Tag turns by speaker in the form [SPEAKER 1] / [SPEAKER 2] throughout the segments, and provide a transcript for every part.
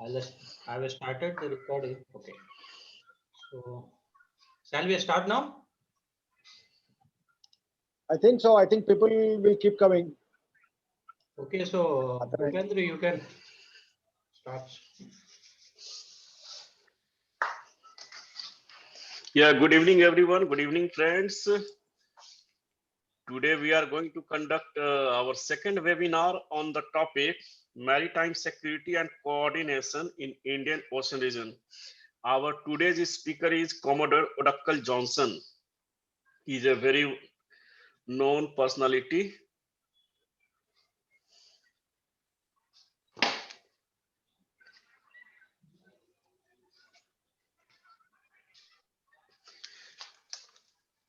[SPEAKER 1] I have started the recording. Okay. So, shall we start now?
[SPEAKER 2] I think so. I think people will keep coming.
[SPEAKER 1] Okay. So, Bhupendra, you can start.
[SPEAKER 3] Yeah, good evening, everyone. Good evening, friends. Today we are going to conduct our second webinar on the topic maritime security and coordination in Indian Ocean region. Our today's speaker is Commodore Odakkal Johnson. He is a very known personality.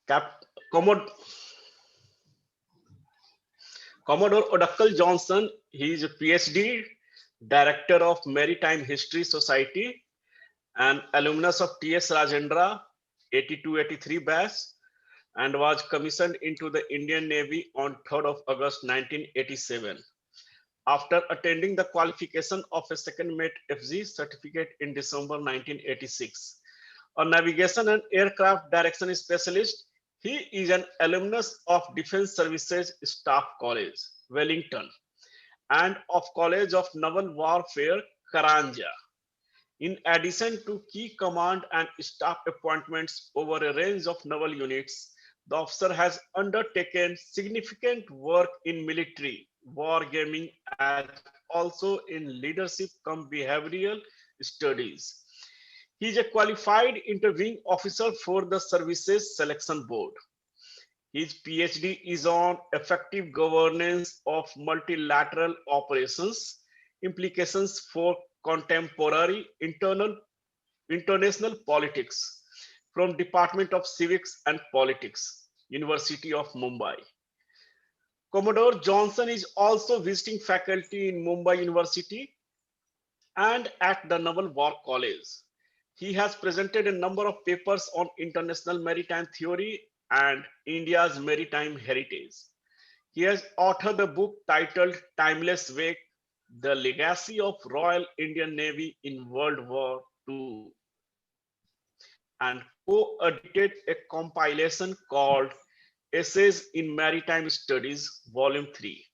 [SPEAKER 3] Cap Commodore Odakkal Johnson, he is a PhD, Director of Maritime History Society, an alumnus of T.S. Rajendra 82-83 batch, and was commissioned into the Indian Navy on 3rd of August 1987. After attending the qualification of a second mate FG certificate in December 1986. A navigation and aircraft direction specialist, he is an alumnus of Defence Services Staff College, Wellington, and of College of Naval Warfare, Karanja. In addition to key command and staff appointments over a range of naval units, the officer has undertaken significant work in military, wargaming, as also in leadership cum behavioral studies. He is a qualified interviewing officer for the Services Selection Board. His PhD is on effective governance of multilateral operations, implications for contemporary international politics from Department of Civics and Politics, University of Mumbai. Commodore Johnson is also visiting faculty in Mumbai University and at the Naval War College. He has presented a number of papers on international maritime theory and India's maritime heritage. He has authored a book titled Timeless Wake, The Legacy of Royal Indian Navy in World War II, and co-edited a compilation called Essays in Maritime Studies, Volume 3,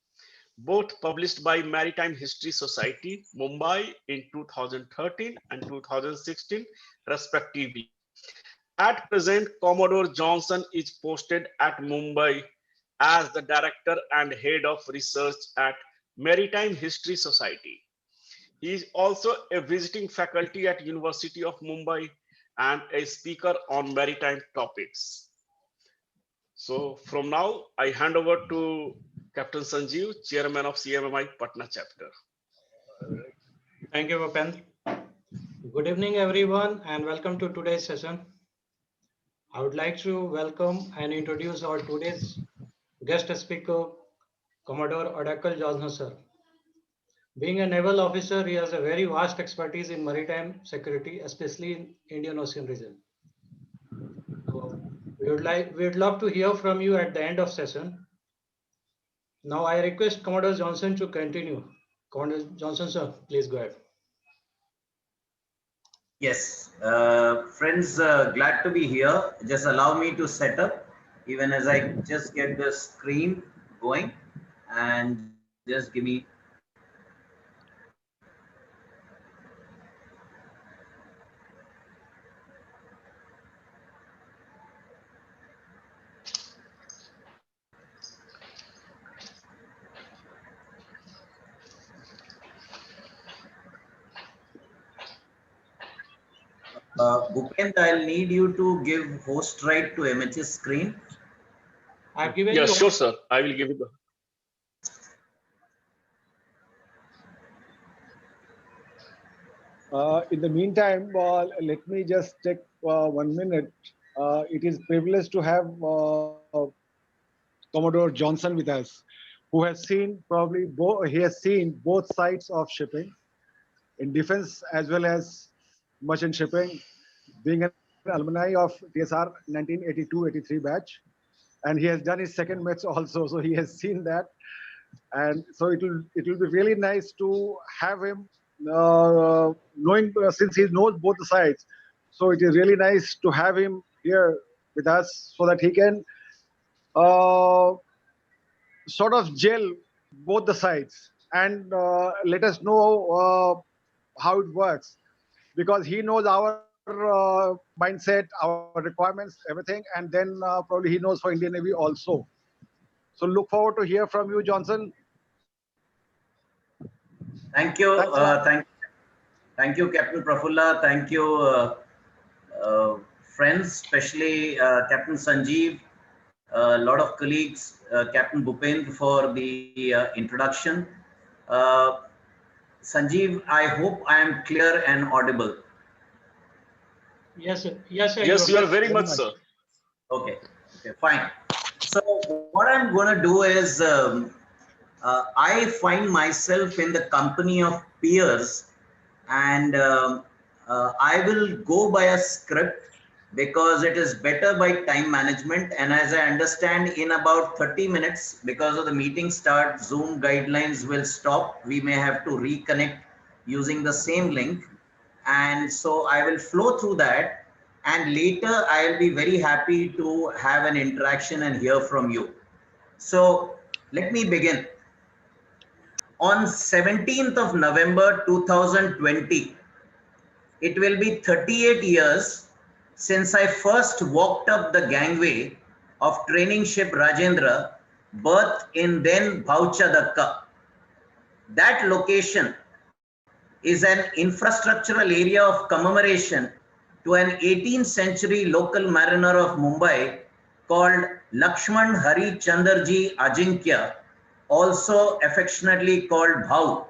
[SPEAKER 3] both published by Maritime History Society, Mumbai in 2013 and 2016, respectively. At present, Commodore Johnson is posted at Mumbai as the Director and Head of Research at Maritime History Society. He is also a visiting faculty at University of Mumbai and a speaker on maritime topics. So from now, I hand over to Captain Sanjeev, Chairman of CMMI Patna chapter.
[SPEAKER 1] Thank you, Bhupendra. Good evening, everyone, and welcome to today's session. I would like to welcome and introduce our today's guest speaker, Commodore Odakkal Johnson, sir. Being a naval officer, he has a very vast expertise in maritime security, especially in Indian Ocean region. So we'd love to hear from you at the end of session. Now I request Commodore Johnson to continue. Commodore Johnson, sir, please go ahead.
[SPEAKER 4] Yes, friends, glad to be here. Just allow me to set up, even as I just get the screen going, and just give me. Bhupendra, I'll need you to give host right to MHS screen.
[SPEAKER 1] I've given
[SPEAKER 3] Yeah,
[SPEAKER 1] you.
[SPEAKER 3] sure, sir. I will give you the.
[SPEAKER 2] In the meantime, let me just take 1 minute. It is privileged to have Commodore Johnson with us, who has seen he has seen both sides of shipping, in defense as well as merchant shipping, being an alumni of TSR 1982-83 batch, and he has done his second match also, so he has seen that, and so it will be really nice to have him knowing since he knows both the sides. So it is really nice to have him here with us so that he can uh, sort of gel both the sides and let us know how it works, because he knows our mindset, our requirements, everything, and then probably he knows for Indian Navy also. So look forward to hear from you, Johnson.
[SPEAKER 4] Thank you.
[SPEAKER 2] Thanks a lot.
[SPEAKER 4] Thank you, Captain Prafulla. Thank you, friends, especially Captain Sanjeev, a lot of colleagues, Captain Bhupendra for the introduction. Sanjeev, I hope I am clear and audible.
[SPEAKER 1] Yes, sir. Yes, sir.
[SPEAKER 3] Yes, you are
[SPEAKER 1] are
[SPEAKER 3] very much, sir.
[SPEAKER 4] Okay, okay, fine. So what I'm going to do is, I find myself in the company of peers, and I will go by a script because it is better by time management. And as I understand, in about 30 minutes, because of the meeting start, Zoom guidelines will stop. We may have to reconnect using the same link. And so I will flow through that. And later I'll be very happy to have an interaction and hear from you. So let me begin. On 17th of November 2020, it will be 38 years since I first walked up the gangway of training ship Rajendra, berthed in then Bhaucha. That location is an infrastructural area of commemoration to an 18th century local mariner of Mumbai called Lakshman Hari Chandarji Ajinkya, also affectionately called Bhau.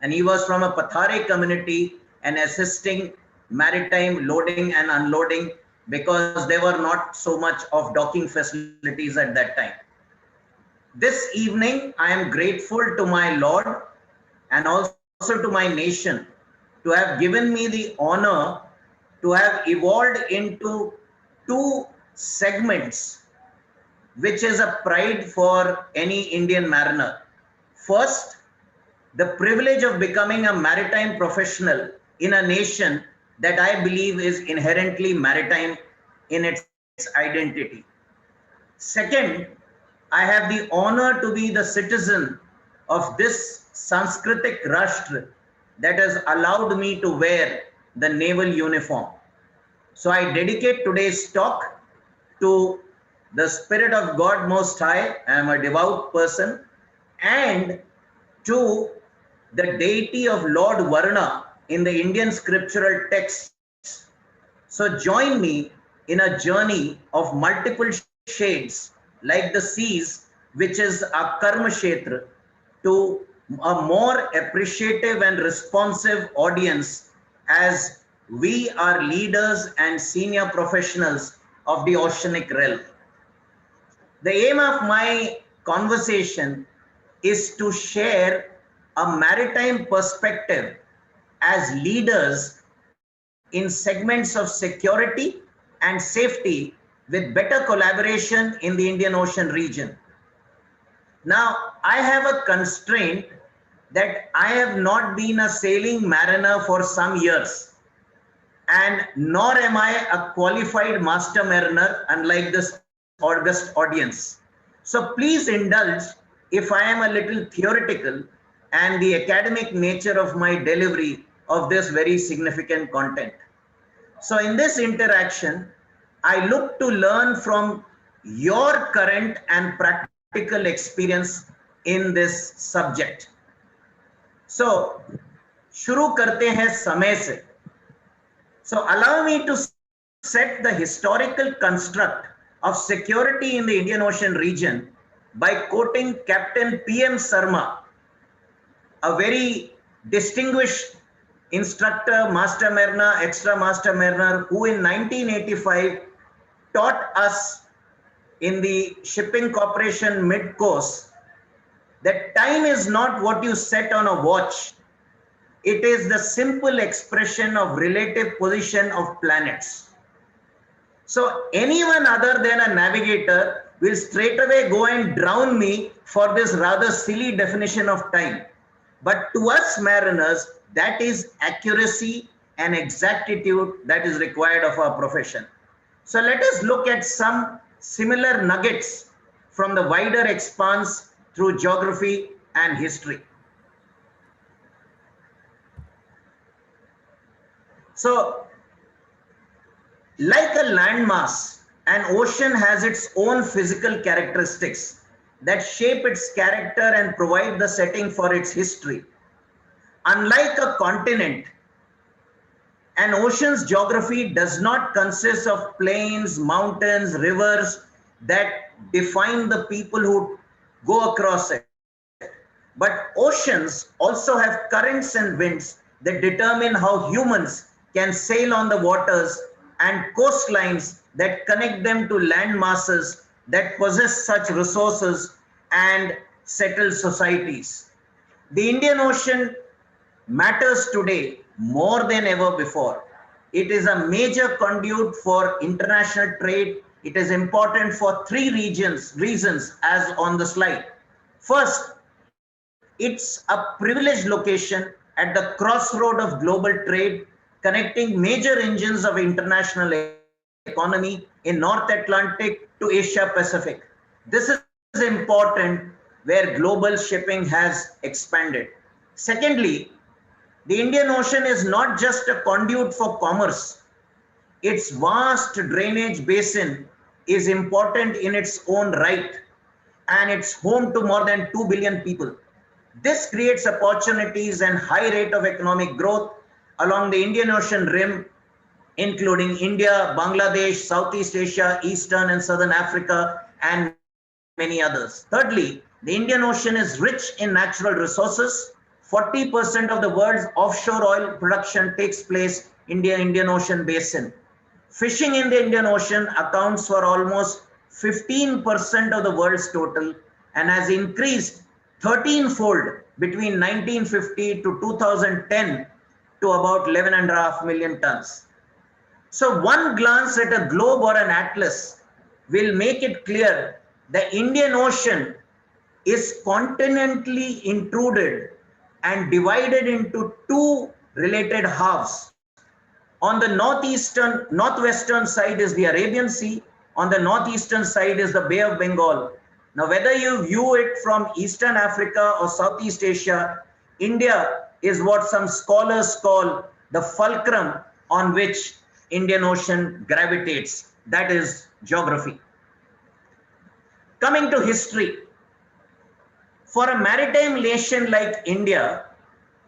[SPEAKER 4] And he was from a Pathare community and assisting maritime loading and unloading because there were not so much of docking facilities at that time. This evening, I am grateful to my Lord and also to my nation to have given me the honor to have evolved into two segments, which is a pride for any Indian mariner. First, the privilege of becoming a maritime professional in a nation that I believe is inherently maritime in its identity. Second, I have the honor to be the citizen of this Sanskritic Rashtra that has allowed me to wear the naval uniform. So I dedicate today's talk to the Spirit of God Most High. I am a devout person, and to the deity of Lord Varuna in the Indian scriptural texts. So join me in a journey of multiple shades like the seas, which is our Karma Kshetra, to a more appreciative and responsive audience as we are leaders and senior professionals of the oceanic realm. The aim of my conversation is to share a maritime perspective as leaders in segments of security and safety with better collaboration in the Indian Ocean region. Now, I have a constraint that I have not been a sailing mariner for some years, and nor am I a qualified master mariner, unlike this august audience. So please indulge if I am a little theoretical and the academic nature of my delivery of this very significant content. So in this interaction, I look to learn from your current and practical experience in this subject. So, शुरू करते हैं समय से. So allow me to set the historical construct of security in the Indian Ocean region by quoting Captain P.M. Sarma, a very distinguished instructor, master mariner, extra master mariner, who in 1985 taught us in the Shipping Corporation mid-course that time is not what you set on a watch. It is the simple expression of relative position of planets. So anyone other than a navigator will straight away go and drown me for this rather silly definition of time. But to us mariners, That is accuracy and exactitude that is required of our profession. So let us look at some similar nuggets from the wider expanse through geography and history. So, like a landmass, an ocean has its own physical characteristics that shape its character and provide the setting for its history. Unlike a continent, an ocean's geography does not consist of plains, mountains, rivers that define the people who go across it. But oceans also have currents and winds that determine how humans can sail on the waters, and coastlines that connect them to land masses that possess such resources and settled societies. The Indian Ocean matters today more than ever before. It is a major conduit for international trade. It is important for three reasons as on the slide. First, it's a privileged location at the crossroad of global trade, connecting major engines of international economy in North Atlantic to Asia Pacific. This is important where global shipping has expanded. Secondly, the Indian Ocean is not just a conduit for commerce. Its vast drainage basin is important in its own right, and it's home to more than 2 billion people. This creates opportunities and high rate of economic growth along the Indian Ocean rim, including India, Bangladesh, Southeast Asia, Eastern and Southern Africa, and many others. Thirdly, the Indian Ocean is rich in natural resources. 40% of the world's offshore oil production takes place in the Indian Ocean basin. Fishing in the Indian Ocean accounts for almost 15% of the world's total and has increased 13-fold between 1950 to 2010 to about 11.5 million tons. So one glance at a globe or an atlas will make it clear the Indian Ocean is continentally intruded and divided into two related halves. On the northwestern side is the Arabian Sea. On the northeastern side is the Bay of Bengal. Now, whether you view it from Eastern Africa or Southeast Asia, India is what some scholars call the fulcrum on which Indian Ocean gravitates. That is geography. Coming to history. For a maritime nation like India,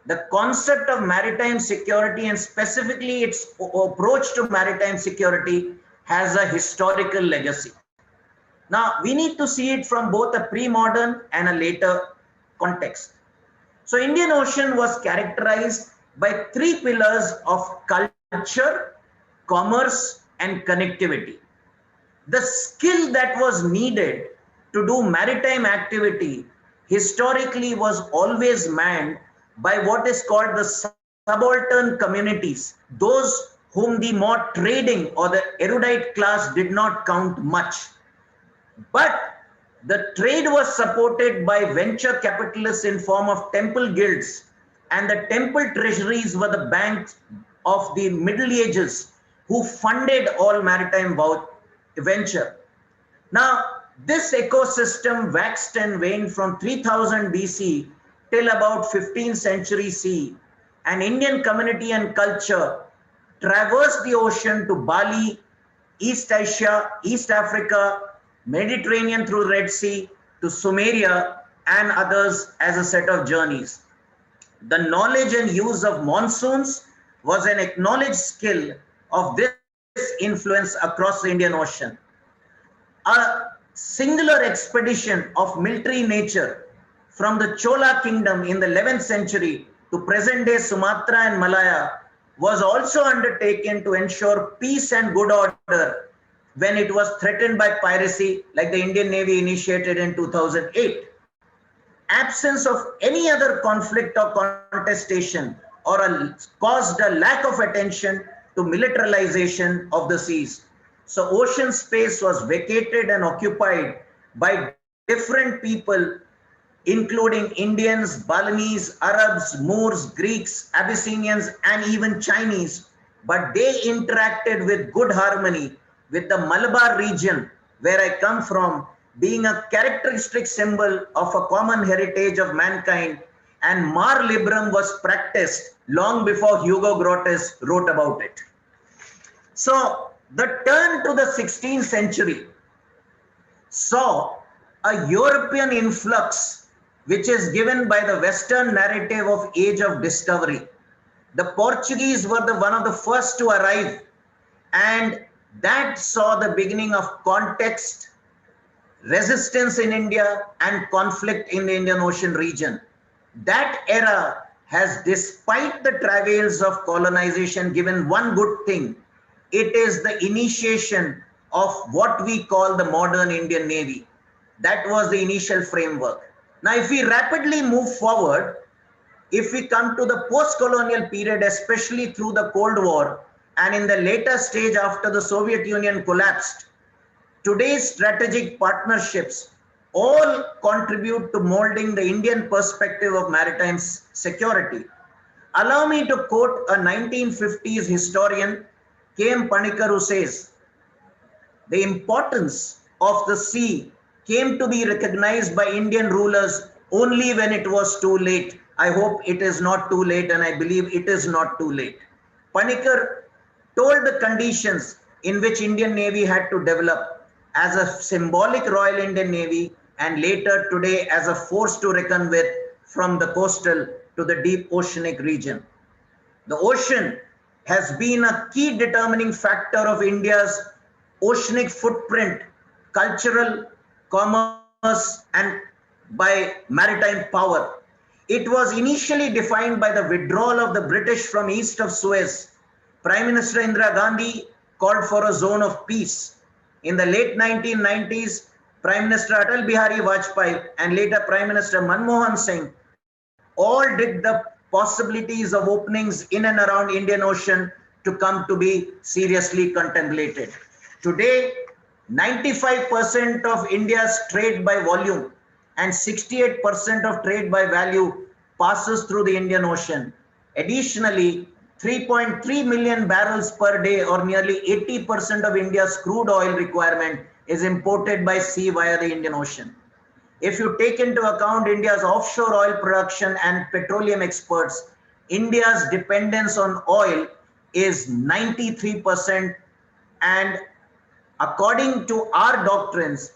[SPEAKER 4] the concept of maritime security and specifically its approach to maritime security has a historical legacy. Now, we need to see it from both a pre-modern and a later context. So, Indian Ocean was characterized by three pillars of culture, commerce, and connectivity. The skill that was needed to do maritime activity historically was always manned by what is called the subaltern communities, those whom the more trading or the erudite class did not count much. But the trade was supported by venture capitalists in form of temple guilds, and the temple treasuries were the banks of the Middle Ages who funded all maritime venture. Now, this ecosystem waxed and waned from 3000 BC till about 15th century CE, and Indian community and culture traversed the ocean to Bali, East Asia, East Africa, Mediterranean through Red Sea to Sumeria and others as a set of journeys. The knowledge and use of monsoons was an acknowledged skill of this influence across the Indian Ocean. A singular expedition of military nature from the Chola kingdom in the 11th century to present-day Sumatra and Malaya was also undertaken to ensure peace and good order when it was threatened by piracy, like the Indian Navy initiated in 2008. Absence of any other conflict or contestation caused a lack of attention to militarization of the seas. So ocean space was vacated and occupied by different people including Indians, Balinese, Arabs, Moors, Greeks, Abyssinians, and even Chinese. But they interacted with good harmony with the Malabar region, where I come from, being a characteristic symbol of a common heritage of mankind, and Mar Liberum was practiced long before Hugo Grotius wrote about it. So the turn to the 16th century saw a European influx, which is given by the Western narrative of Age of Discovery. The Portuguese were one of the first to arrive, and that saw the beginning of context, resistance in India, and conflict in the Indian Ocean region. That era has, despite the travails of colonization, given one good thing. It is the initiation of what we call the modern Indian Navy. That was the initial framework. Now, if we rapidly move forward, if we come to the post-colonial period, especially through the Cold War, and in the later stage after the Soviet Union collapsed, today's strategic partnerships all contribute to molding the Indian perspective of maritime security. Allow me to quote a 1950s historian, K.M. Panikkar, who says, "The importance of the sea came to be recognized by Indian rulers only when it was too late." I hope it is not too late, and I believe it is not too late. Panikkar told the conditions in which Indian Navy had to develop as a symbolic Royal Indian Navy, and later today as a force to reckon with from the coastal to the deep oceanic region. The ocean has been a key determining factor of India's oceanic footprint, cultural, commerce, and by maritime power. It was initially defined by the withdrawal of the British from east of Suez. Prime Minister Indira Gandhi called for a zone of peace. In the late 1990s, Prime Minister Atal Bihari Vajpayee and later Prime Minister Manmohan Singh all did the possibilities of openings in and around Indian Ocean to come to be seriously contemplated. Today, 95% of India's trade by volume and 68% of trade by value passes through the Indian Ocean. Additionally, 3.3 million barrels per day, or nearly 80% of India's crude oil requirement, is imported by sea via the Indian Ocean. If you take into account India's offshore oil production and petroleum exports, India's dependence on oil is 93%, and according to our doctrines,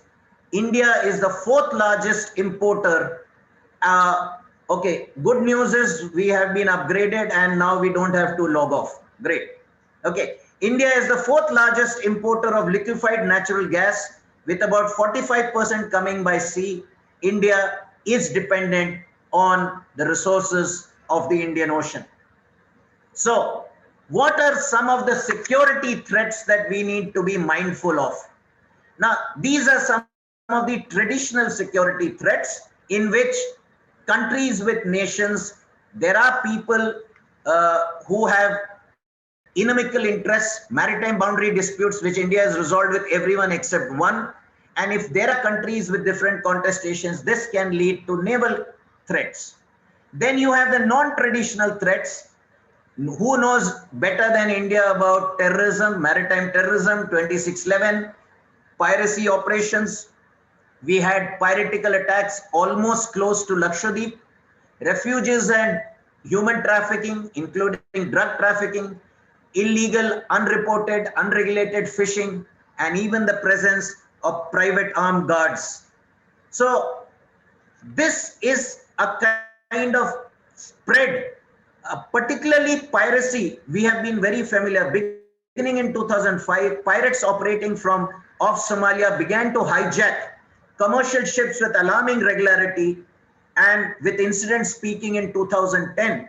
[SPEAKER 4] India is the fourth largest importer. Okay, good news is we have been upgraded and now we don't have to log off. Great. Okay, India is the fourth largest importer of liquefied natural gas, with about 45% coming by sea. India is dependent on the resources of the Indian Ocean. So, what are some of the security threats that we need to be mindful of? Now, these are some of the traditional security threats in which countries with nations, there are people who have inimical interests, maritime boundary disputes, which India has resolved with everyone except one. And if there are countries with different contestations, this can lead to naval threats. Then you have the non-traditional threats. Who knows better than India about terrorism, maritime terrorism, 2611, piracy operations. We had piratical attacks almost close to Lakshadweep, refugees and human trafficking, including drug trafficking, illegal, unreported, unregulated fishing, and even the presence of private armed guards. So this is a kind of spread, particularly piracy. We have been very familiar. Beginning in 2005, pirates operating from off Somalia began to hijack commercial ships with alarming regularity, and with incidents peaking in 2010.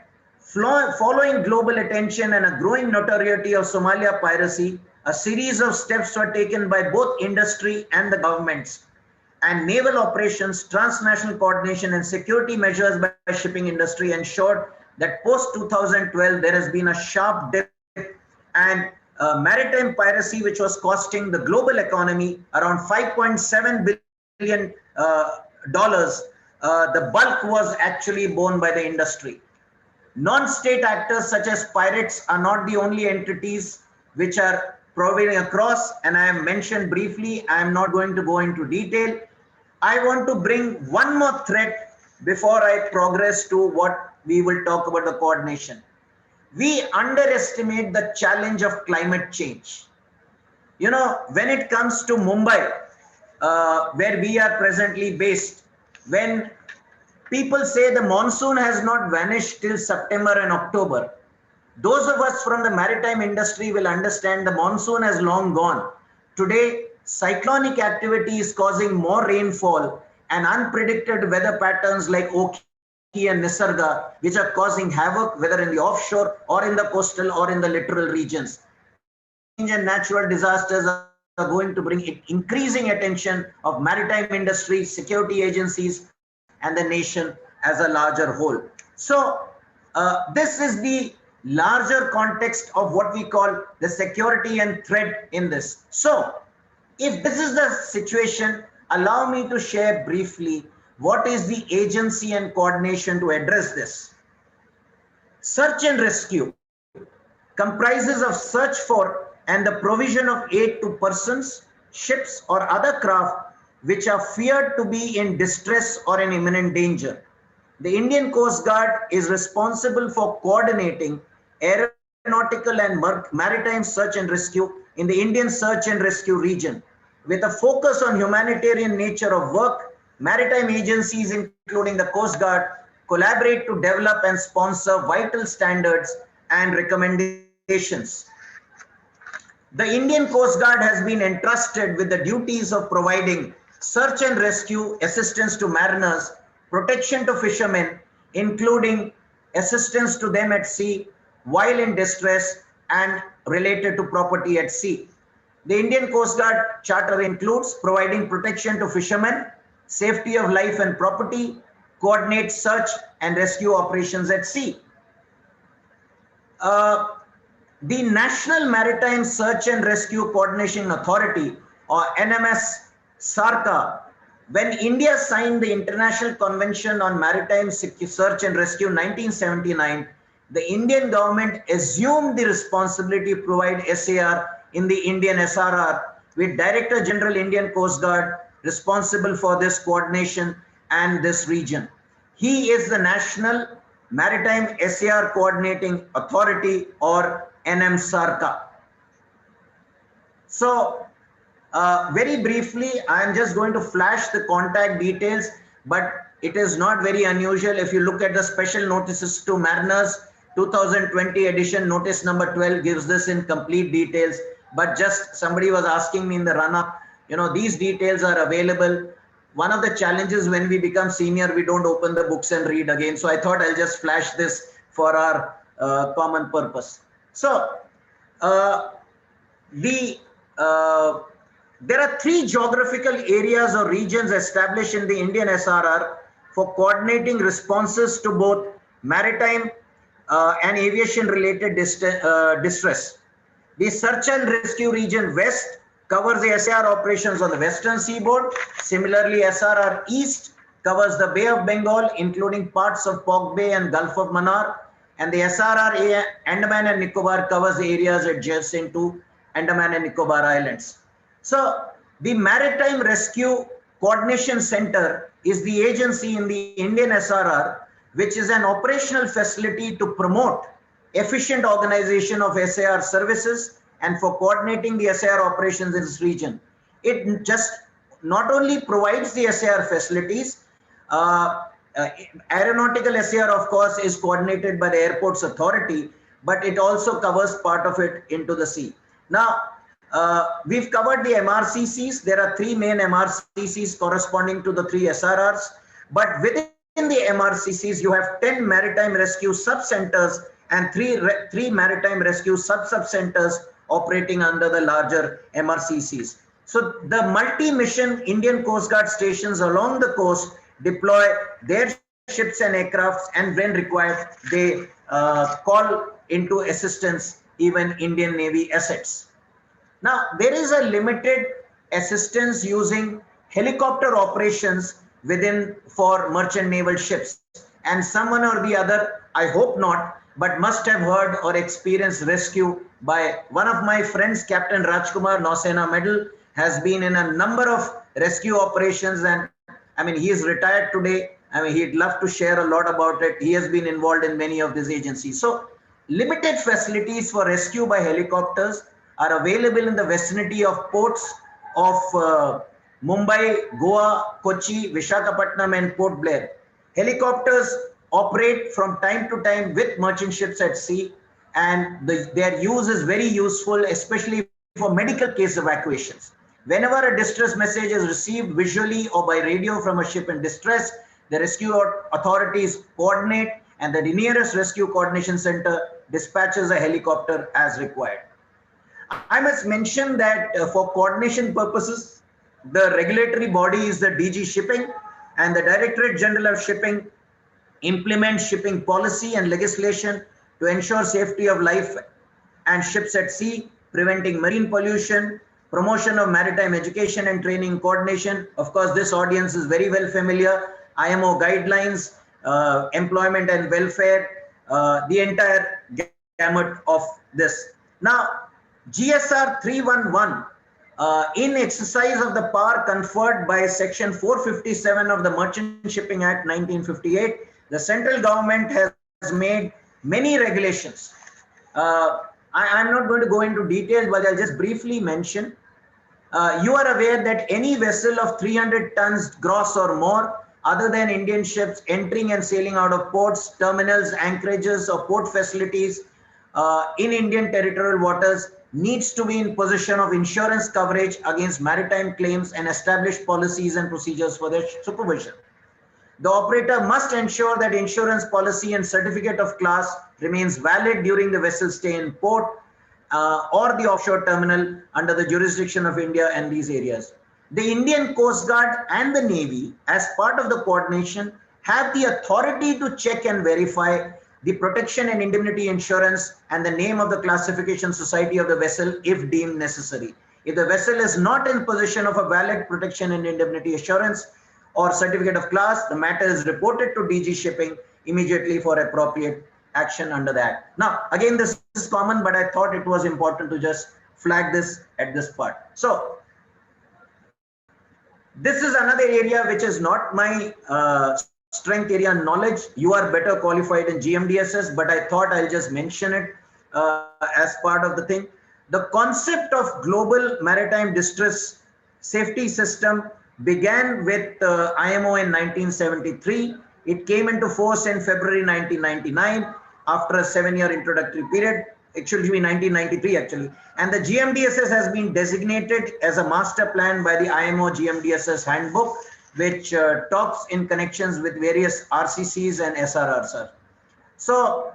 [SPEAKER 4] Following global attention and a growing notoriety of Somalia piracy, a series of steps were taken by both industry and the governments. And naval operations, transnational coordination, and security measures by shipping industry ensured that post 2012 there has been a sharp dip, and maritime piracy, which was costing the global economy around $5.7 billion, the bulk was actually borne by the industry. Non-state actors such as pirates are not the only entities which are prevailing across, and I have mentioned briefly. I am not going to go into detail. I want to bring one more threat before I progress to what we will talk about the coordination. We underestimate the challenge of climate change. You know, when it comes to Mumbai, where we are presently based, when people say the monsoon has not vanished till September and October, those of us from the maritime industry will understand the monsoon has long gone. Today, cyclonic activity is causing more rainfall and unpredicted weather patterns like Oki and Nisarga, which are causing havoc whether in the offshore or in the coastal or in the littoral regions. Climate change and natural disasters are going to bring increasing attention of maritime industry, security agencies, and the nation as a larger whole. So, this is the larger context of what we call the security and threat in this. So, if this is the situation, allow me to share briefly what is the agency and coordination to address this. Search and rescue comprises of search for and the provision of aid to persons, ships, or other craft which are feared to be in distress or in imminent danger. The Indian Coast Guard is responsible for coordinating aeronautical and maritime search and rescue in the Indian search and rescue region. With a focus on humanitarian nature of work, maritime agencies, including the Coast Guard, collaborate to develop and sponsor vital standards and recommendations. The Indian Coast Guard has been entrusted with the duties of providing search and rescue assistance to mariners, protection to fishermen, including assistance to them at sea while in distress and related to property at sea. The Indian Coast Guard Charter includes providing protection to fishermen, safety of life and property, coordinate search and rescue operations at sea. The National Maritime Search and Rescue Coordination Authority, or NMS SARCA, when India signed the International Convention on Maritime Search and Rescue in 1979, the Indian government assumed the responsibility to provide SAR in the Indian SRR, with Director General Indian Coast Guard responsible for this coordination and this region. He is the National Maritime SAR Coordinating Authority, or NMSARCA. So, very briefly, I am just going to flash the contact details, but it is not very unusual. If you look at the special notices to mariners, 2020 edition notice number 12 gives this in complete details, but just somebody was asking me in the run-up, you know, these details are available. One of the challenges when we become senior, we don't open the books and read again. So I thought I'll just flash this for our common purpose. So there are 3 geographical areas or regions established in the Indian SRR for coordinating responses to both maritime and aviation related distress. The Search and Rescue Region West covers the SAR operations on the western seaboard. Similarly, SRR East covers the Bay of Bengal, including parts of Pok Bay and Gulf of Mannar. And the SRR Andaman and Nicobar covers the areas adjacent to Andaman and Nicobar Islands. So the Maritime Rescue Coordination Center is the agency in the Indian SRR, which is an operational facility to promote efficient organization of SAR services and for coordinating the SAR operations in this region. It just not only provides the SAR facilities, aeronautical SAR, of course, is coordinated by the Airports Authority, but it also covers part of it into the sea. Now, we've covered the MRCCs. There are 3 main MRCCs corresponding to the 3 SRRs, but within the MRCCs, you have 10 maritime rescue sub-centers and 3 maritime rescue sub-centers operating under the larger MRCCs. So the multi-mission Indian Coast Guard stations along the coast deploy their ships and aircrafts, and when required, they call into assistance even Indian Navy assets. Now, there is a limited assistance using helicopter operations within for merchant naval ships. And someone or the other, I hope not, but must have heard or experienced rescue by one of my friends, Captain Rajkumar, Nausena Medal, has been in a number of rescue operations. And I mean, he is retired today. I mean, he'd love to share a lot about it. He has been involved in many of these agencies. So limited facilities for rescue by helicopters are available in the vicinity of ports of Mumbai, Goa, Kochi, Visakhapatnam, and Port Blair. Helicopters operate from time to time with merchant ships at sea, and their use is very useful, especially for medical case evacuations. Whenever a distress message is received visually or by radio from a ship in distress, the rescue authorities coordinate, and the nearest rescue coordination center dispatches a helicopter as required. I must mention that for coordination purposes, the regulatory body is the DG Shipping, and the Directorate General of Shipping implements shipping policy and legislation to ensure safety of life and ships at sea, preventing marine pollution, promotion of maritime education and training coordination. Of course, this audience is very well familiar. IMO guidelines, employment and welfare, the entire gamut of this. Now, GSR 311, in exercise of the power conferred by Section 457 of the Merchant Shipping Act 1958, the central government has made many regulations. I'm not going to go into details, but I'll just briefly mention. You are aware that any vessel of 300 tons gross or more, other than Indian ships entering and sailing out of ports, terminals, anchorages, or port facilities in Indian territorial waters, needs to be in possession of insurance coverage against maritime claims and establish policies and procedures for their supervision. The operator must ensure that insurance policy and certificate of class remains valid during the vessel stay in port or the offshore terminal under the jurisdiction of India and these areas. The Indian Coast Guard and the Navy, as part of the coordination, have the authority to check and verify the protection and indemnity insurance and the name of the classification society of the vessel if deemed necessary. If the vessel is not in possession of a valid protection and indemnity assurance or certificate of class, the matter is reported to DG Shipping immediately for appropriate action under the Act. Now, again, this is common, but I thought it was important to just flag this at this part. So, this is another area which is not my strength area knowledge. You are better qualified in GMDSS, but I thought I'll just mention it as part of the thing. The concept of global maritime distress safety system began with IMO in 1973. It came into force in February 1999 after a 7-year introductory period. It should be 1993 actually. And the GMDSS has been designated as a master plan by the IMO GMDSS handbook, which talks in connections with various RCCs and SRRs. So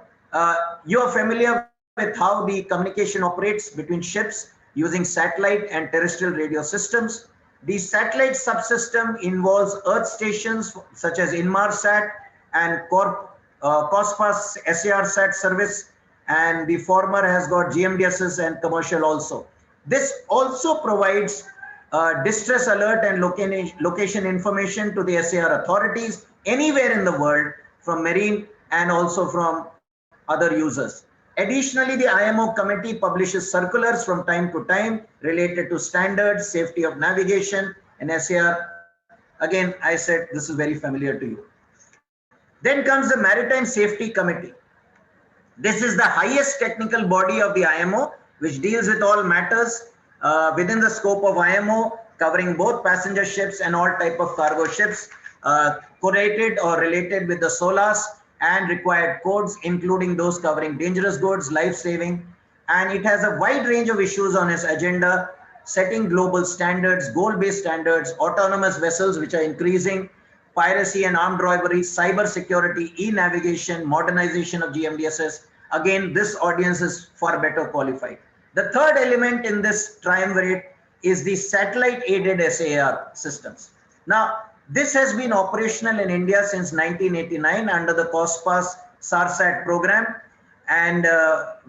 [SPEAKER 4] you are familiar with how the communication operates between ships using satellite and terrestrial radio systems. The satellite subsystem involves Earth stations such as Inmarsat and COSPAS SARSAT service, and the former has got GMDSS and commercial also. This also provides distress alert and location information to the SAR authorities anywhere in the world from marine and also from other users. Additionally, the IMO committee publishes circulars from time to time related to standards, safety of navigation, and SAR. Again, I said this is very familiar to you. Then comes the Maritime Safety Committee. This is the highest technical body of the IMO, which deals with all matters within the scope of IMO, covering both passenger ships and all type of cargo ships, correlated or related with the SOLAS and required codes, including those covering dangerous goods, life-saving, and it has a wide range of issues on its agenda, setting global standards, goal-based standards, autonomous vessels, which are increasing, piracy and armed robbery, cyber security, e-navigation, modernization of GMDSS. Again, this audience is far better qualified. The third element in this triumvirate is the satellite-aided SAR systems. Now, this has been operational in India since 1989 under the COSPAS SARSAT program, and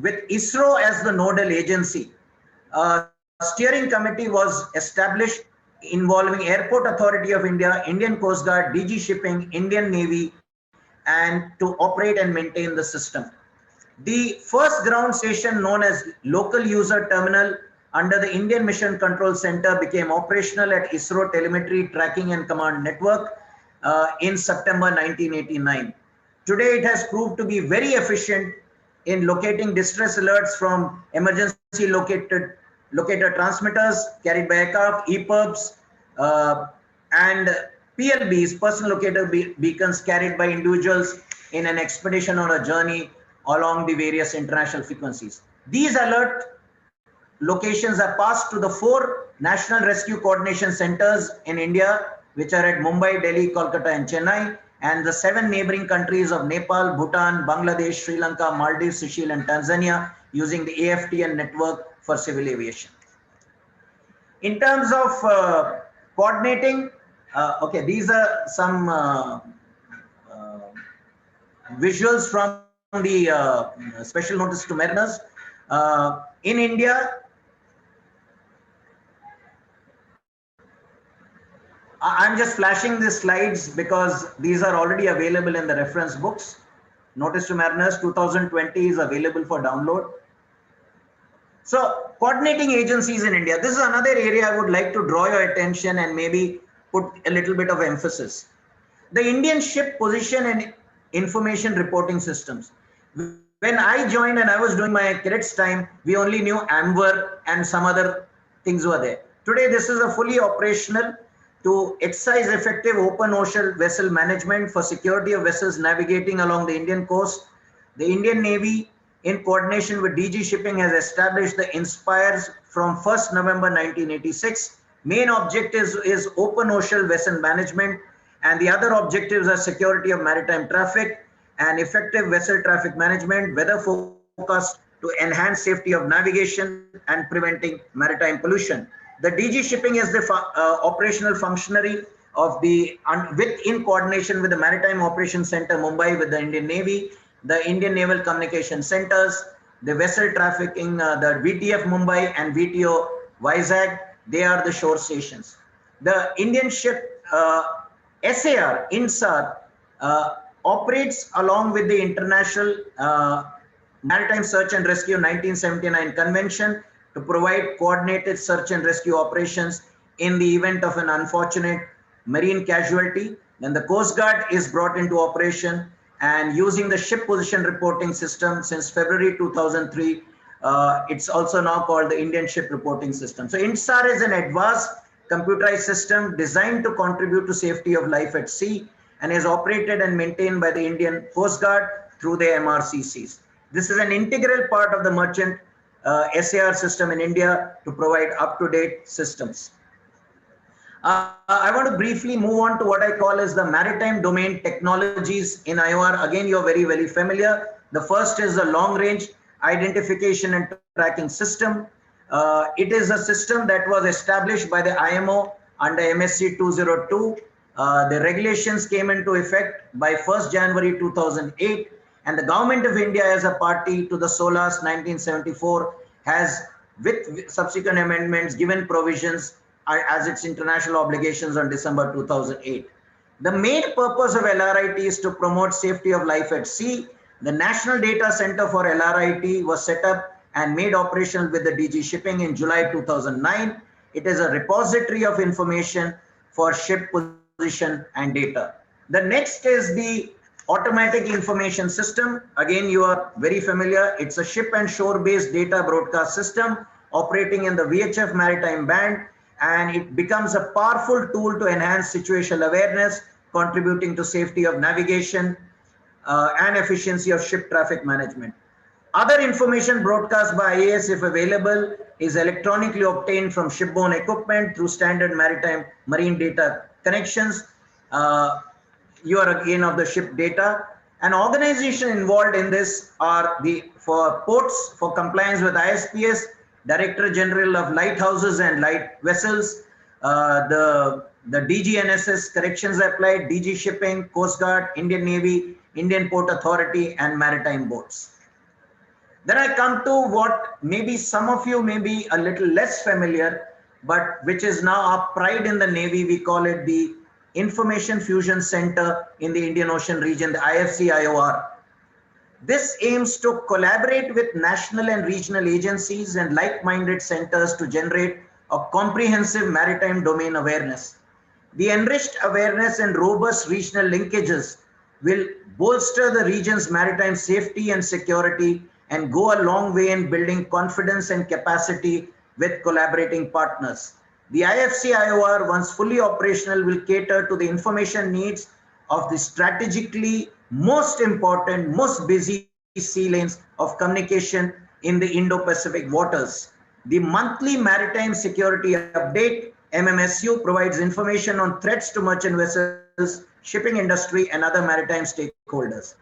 [SPEAKER 4] with ISRO as the nodal agency. A steering committee was established involving Airport Authority of India, Indian Coast Guard, DG Shipping, Indian Navy, and to operate and maintain the system. The first ground station, known as Local User Terminal under the Indian Mission Control Center, became operational at ISRO Telemetry Tracking and Command Network in September 1989. Today, it has proved to be very efficient in locating distress alerts from emergency locator transmitters carried by aircraft, EPIRBs, and PLBs, personal locator beacons carried by individuals in an expedition or a journey along the various international frequencies. These alert locations are passed to the 4 National Rescue Coordination Centers in India, which are at Mumbai, Delhi, Kolkata, and Chennai, and the 7 neighboring countries of Nepal, Bhutan, Bangladesh, Sri Lanka, Maldives, Seychelles, and Tanzania, using the AFTN network for civil aviation. In terms of coordinating, okay, these are some visuals from the special notice to mariners. In India, I'm just flashing these slides because these are already available in the reference books. Notice to Mariners 2020 is available for download. So, coordinating agencies in India. This is another area I would like to draw your attention and maybe put a little bit of emphasis. The Indian Ship Position and Information Reporting Systems. When I joined and I was doing my cadets time, we only knew AMVER and some other things were there. Today, this is a fully operational to exercise effective open ocean vessel management for security of vessels navigating along the Indian coast. The Indian Navy, in coordination with DG Shipping, has established the INSPIRES from 1st November 1986. Main objective is open ocean vessel management, and the other objectives are security of maritime traffic and effective vessel traffic management, weather forecast to enhance safety of navigation and preventing maritime pollution. The DG Shipping is the operational functionary of the, in coordination with the Maritime Operations Center Mumbai with the Indian Navy, the Indian Naval Communication Centers, the vessel trafficking, the VTF Mumbai and VTO Vizag, they are the shore stations. The Indian Ship SAR, INSAR, operates along with the International Maritime Search and Rescue 1979 Convention to provide coordinated search and rescue operations in the event of an unfortunate marine casualty. Then the Coast Guard is brought into operation, and using the ship position reporting system since February 2003, it's also now called the Indian Ship Reporting System. So INSAR is an advanced computerized system designed to contribute to safety of life at sea and is operated and maintained by the Indian Coast Guard through the MRCCs. This is an integral part of the merchant SAR system in India to provide up-to-date systems. I want to briefly move on to what I call as the maritime domain technologies in IOR. Again, you're very, very familiar. The first is the long-range identification and tracking system. It is a system that was established by the IMO under MSC 202. The regulations came into effect by 1st January 2008, and the Government of India, as a party to the SOLAS 1974, has, with subsequent amendments, given provisions as its international obligations on December 2008. The main purpose of LRIT is to promote safety of life at sea. The National Data Center for LRIT was set up and made operational with the DG Shipping in July 2009. It is a repository of information for ship position and data. The next is the automatic information system. Again, you are very familiar. It's a ship and shore-based data broadcast system operating in the VHF maritime band, and it becomes a powerful tool to enhance situational awareness, contributing to safety of navigation and efficiency of ship traffic management. Other information broadcast by IAS, if available, is electronically obtained from shipborne equipment through standard maritime marine data connections. You are again of the ship data. An organization involved in this are for ports, for compliance with ISPS, Director General of Lighthouses and Light Vessels, the DGNSS corrections applied, DG Shipping, Coast Guard, Indian Navy, Indian Port Authority, and maritime boats. Then I come to what maybe some of you may be a little less familiar. but which is now our pride in the Navy. We call it the Information Fusion Center in the Indian Ocean region, the IFC-IOR. This aims to collaborate with national and regional agencies and like-minded centers to generate a comprehensive maritime domain awareness. The enriched awareness and robust regional linkages will bolster the region's maritime safety and security and go a long way in building confidence and capacity with collaborating partners. The IFC-IOR, once fully operational, will cater to the information needs of the strategically most important, most busy sea lanes of communication in the Indo-Pacific waters. The monthly Maritime Security Update, MMSU, provides information on threats to merchant vessels, shipping industry, and other maritime stakeholders.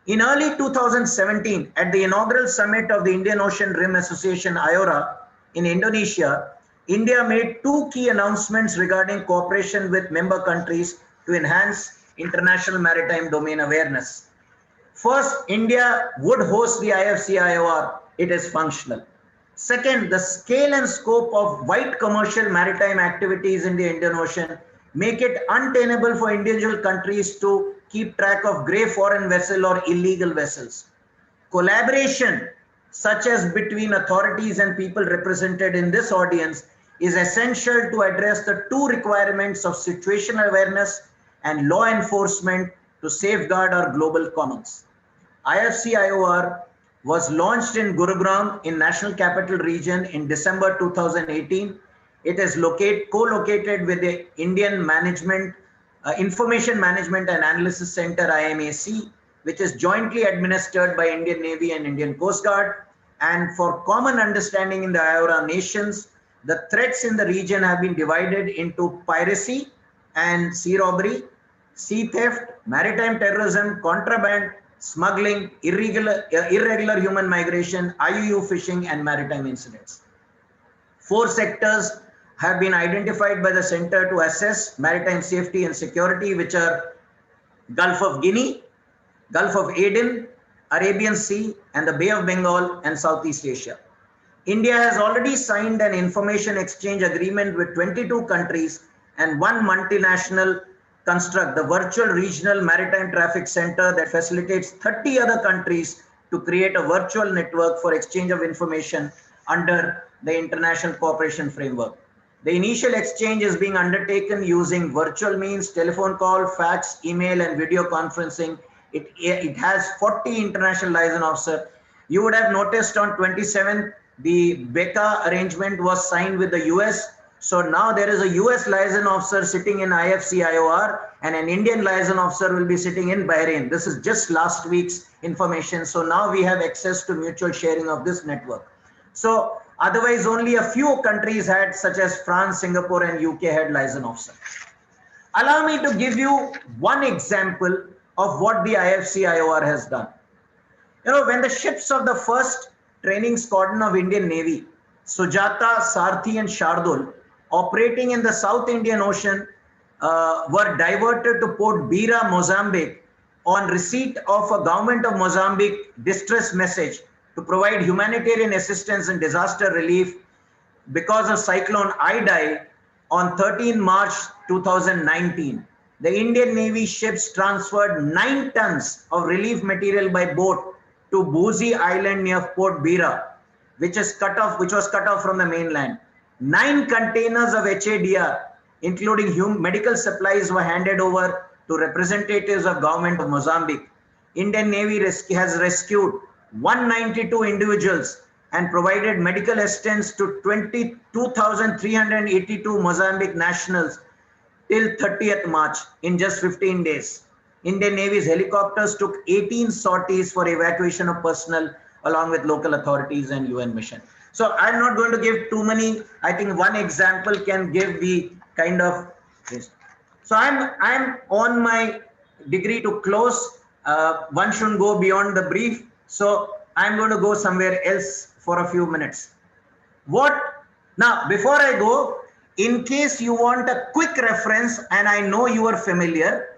[SPEAKER 4] In early 2017, at the inaugural summit of the Indian Ocean Rim Association, IORA, in Indonesia, India made two key announcements regarding cooperation with member countries to enhance international maritime domain awareness. First, India would host the IFC-IOR. It is functional. Second, the scale and scope of wide commercial maritime activities in the Indian Ocean make it untenable for individual countries to keep track of grey foreign vessel or illegal vessels. Collaboration, such as between authorities and people represented in this audience, is essential to address the two requirements of situational awareness and law enforcement to safeguard our global commons. IFC-IOR was launched in Gurugram in National Capital Region in December 2018. It is co-located with the Indian Information Management and Analysis Center, IMAC, which is jointly administered by Indian Navy and Indian Coast Guard. And for common understanding in the IORA nations, the threats in the region have been divided into piracy and sea robbery, sea theft, maritime terrorism, contraband, smuggling, irregular human migration, IUU fishing, and maritime incidents. 4 sectors have been identified by the Center to assess maritime safety and security, which are Gulf of Guinea, Gulf of Aden, Arabian Sea, and the Bay of Bengal and Southeast Asia. India has already signed an information exchange agreement with 22 countries and 1 multinational construct, the Virtual Regional Maritime Traffic Center, that facilitates 30 other countries to create a virtual network for exchange of information under the International Cooperation Framework. The initial exchange is being undertaken using virtual means, telephone call, fax, email, and video conferencing. It has 40 international liaison officers. You would have noticed on 27th, the BECA arrangement was signed with the US. So now there is a US liaison officer sitting in IFC-IOR and an Indian liaison officer will be sitting in Bahrain. This is just last week's information. So now we have access to mutual sharing of this network. So otherwise only a few countries had, such as France, Singapore, and UK had liaison officers. Allow me to give you one example of what the IFC-IOR has done. You know, when the ships of the first training squadron of Indian Navy, Sujata, Sarthi, and Shardul, operating in the South Indian Ocean, were diverted to Port Beira, Mozambique, on receipt of a government of Mozambique distress message to provide humanitarian assistance and disaster relief because of Cyclone Idai on 13 March 2019. The Indian Navy ships transferred 9 tons of relief material by boat to Boozy Island near Port Beira, which was cut off from the mainland. 9 containers of HADR, including medical supplies, were handed over to representatives of government of Mozambique. Indian Navy has rescued 192 individuals and provided medical assistance to 22,382 Mozambique nationals till 30th March in just 15 days. Indian Navy's helicopters took 18 sorties for evacuation of personnel along with local authorities and UN mission. So I'm not going to give too many. I think one example can give the kind of this. So I'm on my degree to close. One shouldn't go beyond the brief. So I'm going to go somewhere else for a few minutes. Now, before I go, in case you want a quick reference, and I know you are familiar,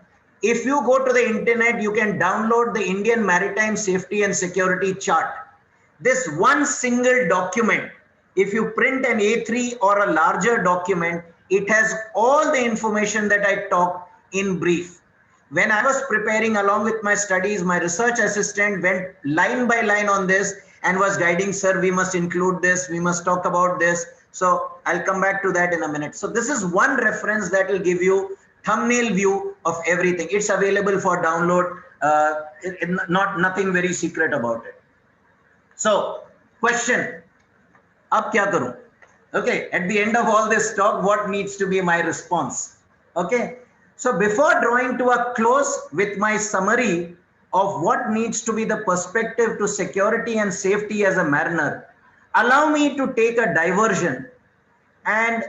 [SPEAKER 4] if you go to the internet, you can download the Indian Maritime Safety and Security Chart. This one single document If you print an A3 or a larger document, it has all the information that I talked in brief. When I was preparing along with my studies, my research assistant went line by line on this and was guiding, sir, we must include this, we must talk about this. So I'll come back to that in a minute. So this is one reference that will give you thumbnail view of everything. It's available for download, nothing very secret about it. So question, ab kya karu? Okay, at the end of all this talk, what needs to be my response? Okay, so before drawing to a close with my summary of what needs to be the perspective to security and safety as a mariner, allow me to take a diversion and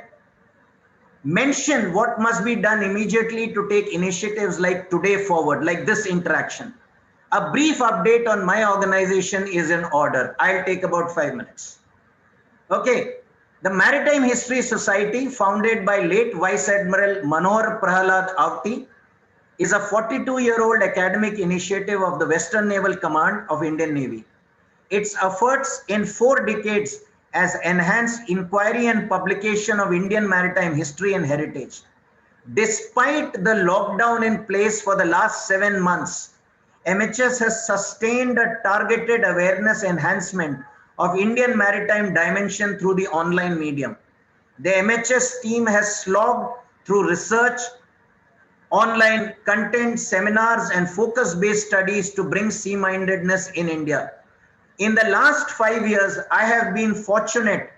[SPEAKER 4] mention what must be done immediately to take initiatives like today forward, like this interaction. A brief update on my organization is in order. I'll take about 5 minutes. Okay. The Maritime History Society, founded by late Vice Admiral Manohar Prahalad Avti, is a 42-year-old academic initiative of the Western Naval Command of Indian Navy. Its efforts in 4 decades has enhanced inquiry and publication of Indian maritime history and heritage. Despite the lockdown in place for the last 7 months, MHS has sustained a targeted awareness enhancement of Indian maritime dimension through the online medium. The MHS team has slogged through research, online content, seminars, and focus-based studies to bring sea-mindedness in India. In the last 5 years, I have been fortunate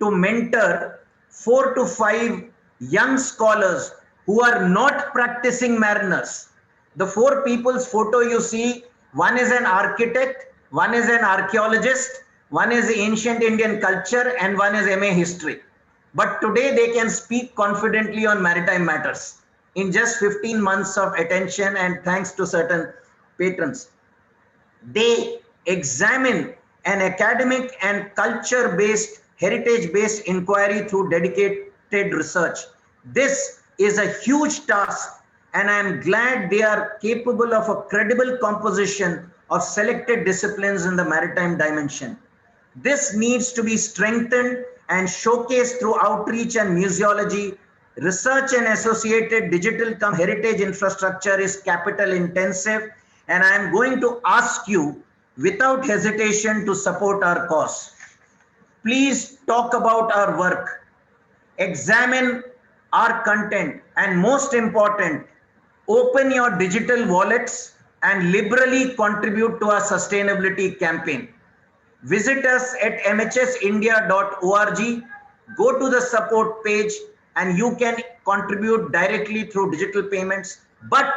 [SPEAKER 4] to mentor 4 to 5 young scholars who are not practicing mariners. The 4 people's photo you see, one is an architect, one is an archaeologist, one is ancient Indian culture, and one is MA history. But today they can speak confidently on maritime matters in just 15 months of attention and thanks to certain patrons. They examine an academic and culture-based, heritage-based inquiry through dedicated research. This is a huge task, and I am glad they are capable of a credible composition of selected disciplines in the maritime dimension. This needs to be strengthened and showcased through outreach and museology. Research and associated digital heritage infrastructure is capital intensive, and I am going to ask you without hesitation to support our cause. Please talk about our work, examine our content, and most important, open your digital wallets and liberally contribute to our sustainability campaign. Visit us at mhsindia.org, go to the support page, and you can contribute directly through digital payments. But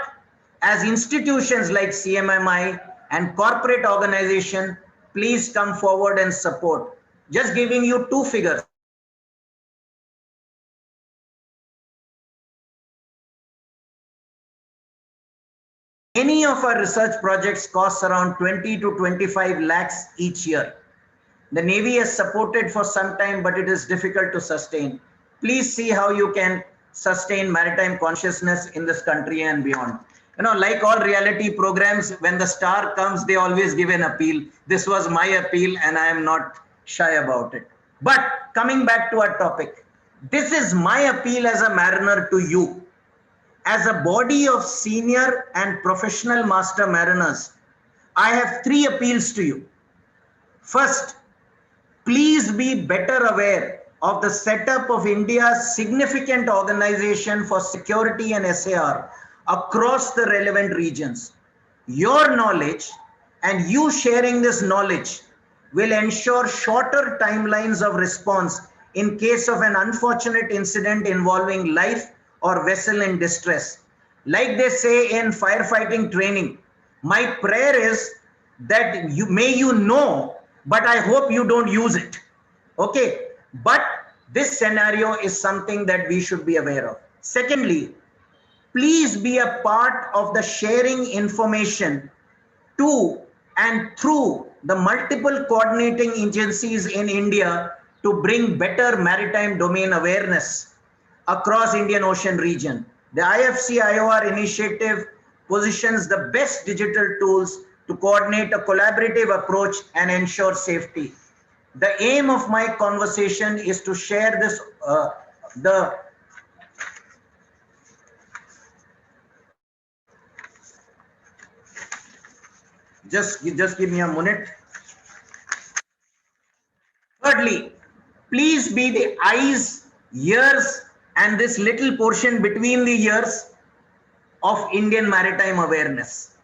[SPEAKER 4] as institutions like CMMI and corporate organization, please come forward and support. Just giving you 2 figures. Any of our research projects costs around 20 to 25 lakhs each year. The Navy has supported for some time, but it is difficult to sustain. Please see how you can sustain maritime consciousness in this country and beyond. You know, like all reality programs, when the star comes, they always give an appeal. This was my appeal, and I am not shy about it. But coming back to our topic, this is my appeal as a mariner to you. As a body of senior and professional master mariners, I have 3 appeals to you. First, please be better aware of the setup of India's significant organization for security and SAR across the relevant regions. Your knowledge and you sharing this knowledge will ensure shorter timelines of response in case of an unfortunate incident involving life or vessel in distress. Like they say in firefighting training, my prayer is that you know, but I hope you don't use it. Okay, but this scenario is something that we should be aware of. Secondly, please be a part of the sharing information to and through the multiple coordinating agencies in India to bring better maritime domain awareness across Indian Ocean region. The IFC IOR initiative positions the best digital tools to coordinate a collaborative approach and ensure safety. The aim of my conversation is to share this, the just give me a minute. Thirdly, please be the eyes, ears, and this little portion between the ears of Indian maritime awareness,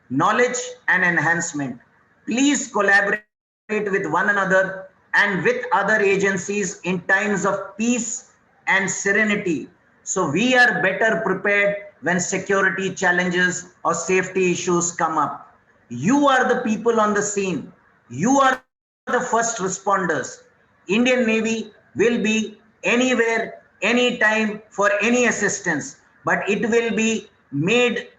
[SPEAKER 4] knowledge, and enhancement. Please collaborate with one another and with other agencies in times of peace and serenity. So we are better prepared when security challenges or safety issues come up. You are the people on the scene. You are the first responders. Indian Navy will be anywhere, anytime for any assistance, but it will be made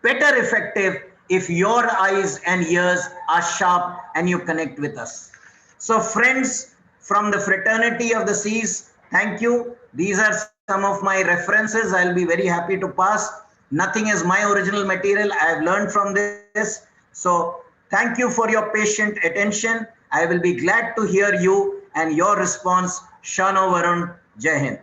[SPEAKER 4] better effective if your eyes and ears are sharp and you connect with us. So friends from the fraternity of the seas, thank you. These are some of my references. I'll be very happy to pass. Nothing is my original material. I have learned from this. So thank you for your patient attention. I will be glad to hear you and your response. Shano Varun, Jai Hind.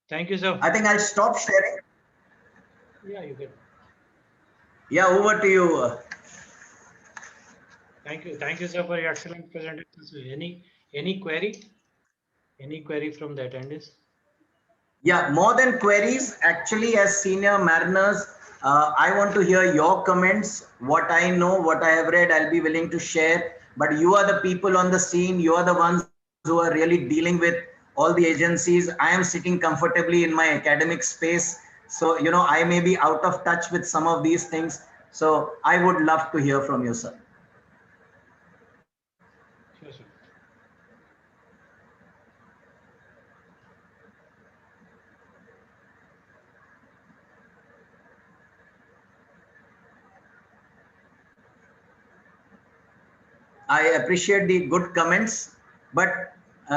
[SPEAKER 1] Thank you, sir.
[SPEAKER 4] I think I'll stop sharing.
[SPEAKER 1] Yeah, you can.
[SPEAKER 4] Yeah, over to you.
[SPEAKER 1] Thank you, sir, for your excellent presentation. So any query? Any query from the attendees?
[SPEAKER 4] Yeah, more than queries, actually, as senior mariners, I want to hear your comments. What I know, what I have read, I'll be willing to share. But you are the people on the scene. You are the ones who are really dealing with all the agencies. I am sitting comfortably in my academic space. So, I may be out of touch with some of these things. So I would love to hear from you, sir.
[SPEAKER 1] Sure, sir.
[SPEAKER 4] I appreciate the good comments, but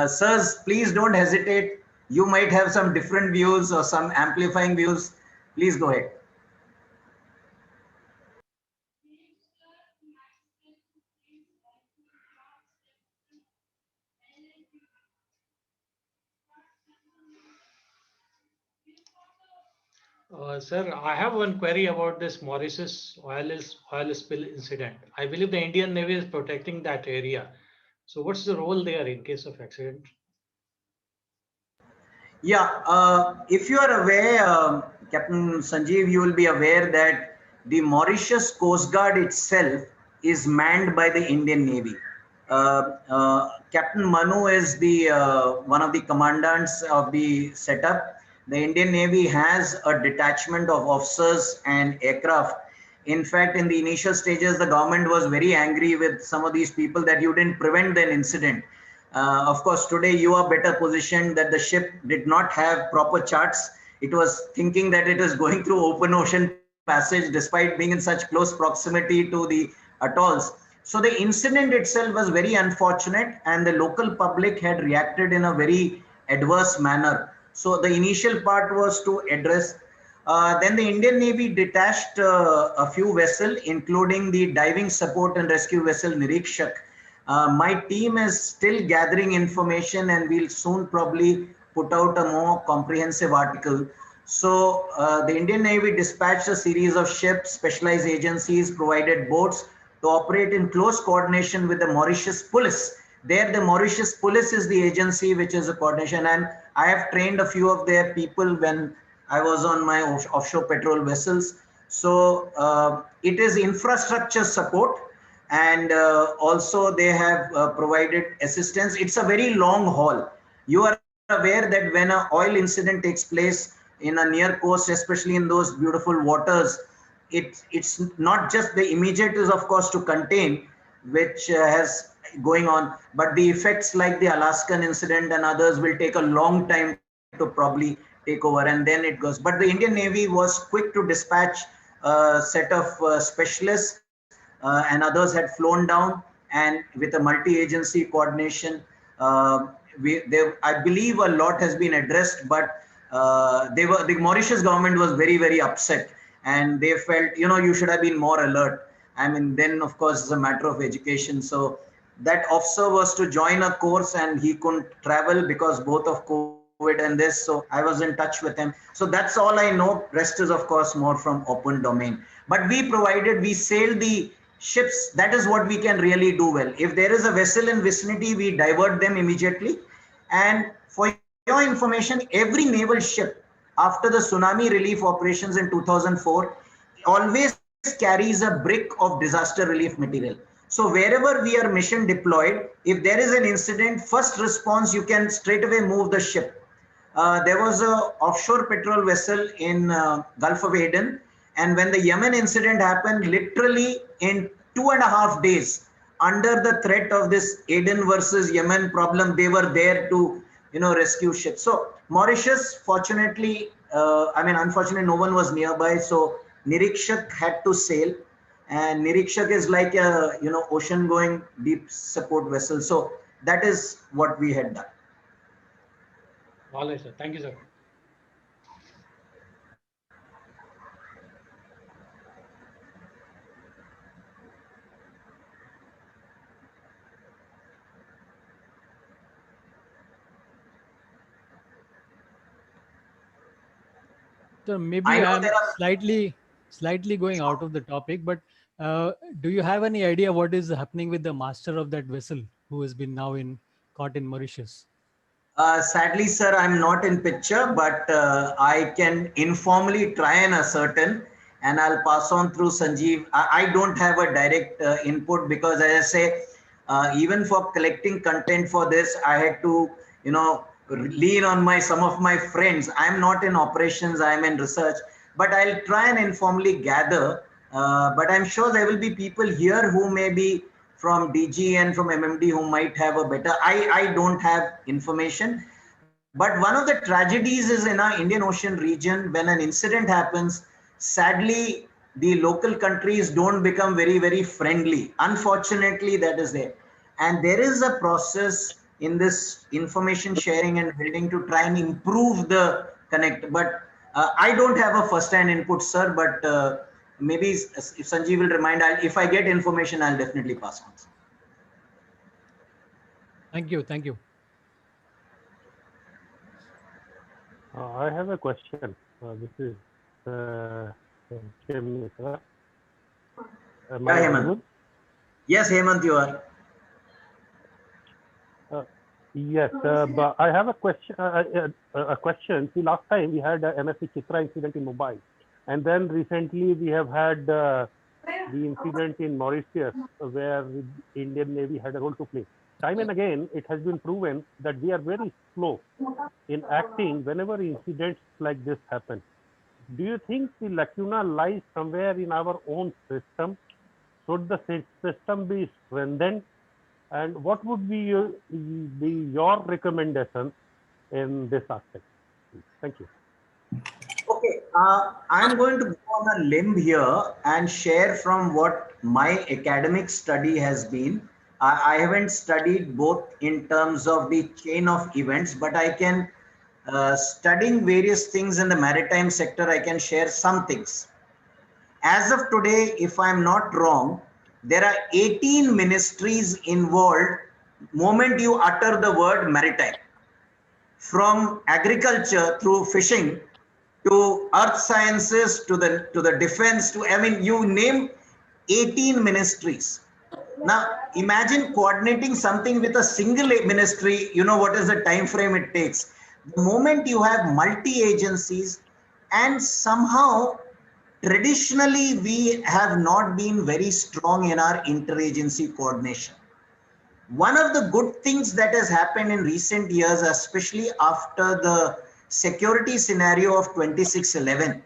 [SPEAKER 4] sirs, please don't hesitate. You might have some different views or some amplifying views. Please go ahead.
[SPEAKER 1] Sir, I have one query about this Mauritius oil spill incident. I believe the Indian Navy is protecting that area. So what's the role there in case of accident?
[SPEAKER 4] Yeah, if you are aware, Captain Sanjeev, you will be aware that the Mauritius Coast Guard itself is manned by the Indian Navy. Captain Manu is the one of the commandants of the setup. The Indian Navy has a detachment of officers and aircraft. In fact, in the initial stages, the government was very angry with some of these people that you didn't prevent an incident. Of course, today you are better positioned that the ship did not have proper charts. It was thinking that it is going through open ocean passage despite being in such close proximity to the atolls. So the incident itself was very unfortunate and the local public had reacted in a very adverse manner. So the initial part was to address. Then the Indian Navy detached a few vessels, including the diving support and rescue vessel Nirikshak. My team is still gathering information and we'll soon probably put out a more comprehensive article. So the Indian Navy dispatched a series of ships, specialized agencies, provided boats to operate in close coordination with the Mauritius Police. There, the Mauritius Police is the agency which is a coordination, and I have trained a few of their people when I was on my offshore patrol vessels. So it is infrastructure support, and also they have provided assistance. It's a very long haul. You are aware that when an oil incident takes place in a near coast, especially in those beautiful waters, it's not just the immediate is of course to contain, which has going on, but the effects like the Alaskan incident and others will take a long time to probably take over, and then it goes. But the Indian Navy was quick to dispatch a set of specialists, and others had flown down, and with a multi-agency coordination, I believe a lot has been addressed, but the Mauritius government was very, very upset, and they felt, you should have been more alert. I mean, then of course it's a matter of education. So that officer was to join a course and he couldn't travel because both of COVID and this. So I was in touch with him. So that's all I know. Rest is of course more from open domain. But we sailed the ships. That is what we can really do well. If there is a vessel in vicinity, we divert them immediately. And for your information, every naval ship after the tsunami relief operations in 2004 always carries a brick of disaster relief material. So wherever we are mission deployed, if there is an incident, first response, you can straight away move the ship. There was a offshore patrol vessel in Gulf of Aden, and when the Yemen incident happened, literally in 2.5 days, under the threat of this Aden versus Yemen problem, they were there to rescue ships. So Mauritius, fortunately, unfortunately, no one was nearby, so Nirikshak had to sail, and Nirikshak is like a ocean going deep support vessel. So that is what we had done.
[SPEAKER 1] All right, sir. Thank you, sir.
[SPEAKER 5] So maybe I'm slightly going out of the topic, but do you have any idea what is happening with the master of that vessel who has been now caught in Mauritius?
[SPEAKER 4] Sadly, sir, I'm not in picture, but I can informally try and ascertain, and I'll pass on through Sanjeev. I don't have a direct input because, as I say, even for collecting content for this, I had to, lean on some of my friends. I'm not in operations, I'm in research, but I'll try and informally gather. But I'm sure there will be people here who may be from DG and from MMD who might have a better, I don't have information. But one of the tragedies is in our Indian Ocean region, when an incident happens, sadly, the local countries don't become very, very friendly. Unfortunately, that is there. And there is a process in this information sharing and building to try and improve the connect. But I don't have a first-hand input, sir, but maybe if Sanjeev will remind, if I get information, I'll definitely pass on.
[SPEAKER 5] Thank you. Thank you.
[SPEAKER 6] I have a question. This is Mitra. Am I
[SPEAKER 4] Hemant. Yes, Hemant, you are.
[SPEAKER 6] Yes, but I have a question. See, last time we had a MSC Chitra incident in Mumbai, and then recently we have had the incident in Mauritius, where the Indian Navy had a role to play. Time and again, it has been proven that we are very slow in acting whenever incidents like this happen. Do you think the lacuna lies somewhere in our own system? Should the system be strengthened? And what would be your recommendation in this aspect? Thank you.
[SPEAKER 4] Okay, I'm going to go on a limb here and share from what my academic study has been. I haven't studied both in terms of the chain of events, but I can, studying various things in the maritime sector, I can share some things. As of today, if I'm not wrong, there are 18 ministries involved moment you utter the word maritime. From agriculture through fishing to earth sciences to the defense to, you name 18 ministries. Now imagine coordinating something with a single ministry, what is the time frame it takes. The moment you have multi-agencies, and somehow traditionally we have not been very strong in our interagency coordination. One of the good things that has happened in recent years, especially after the security scenario of 2611,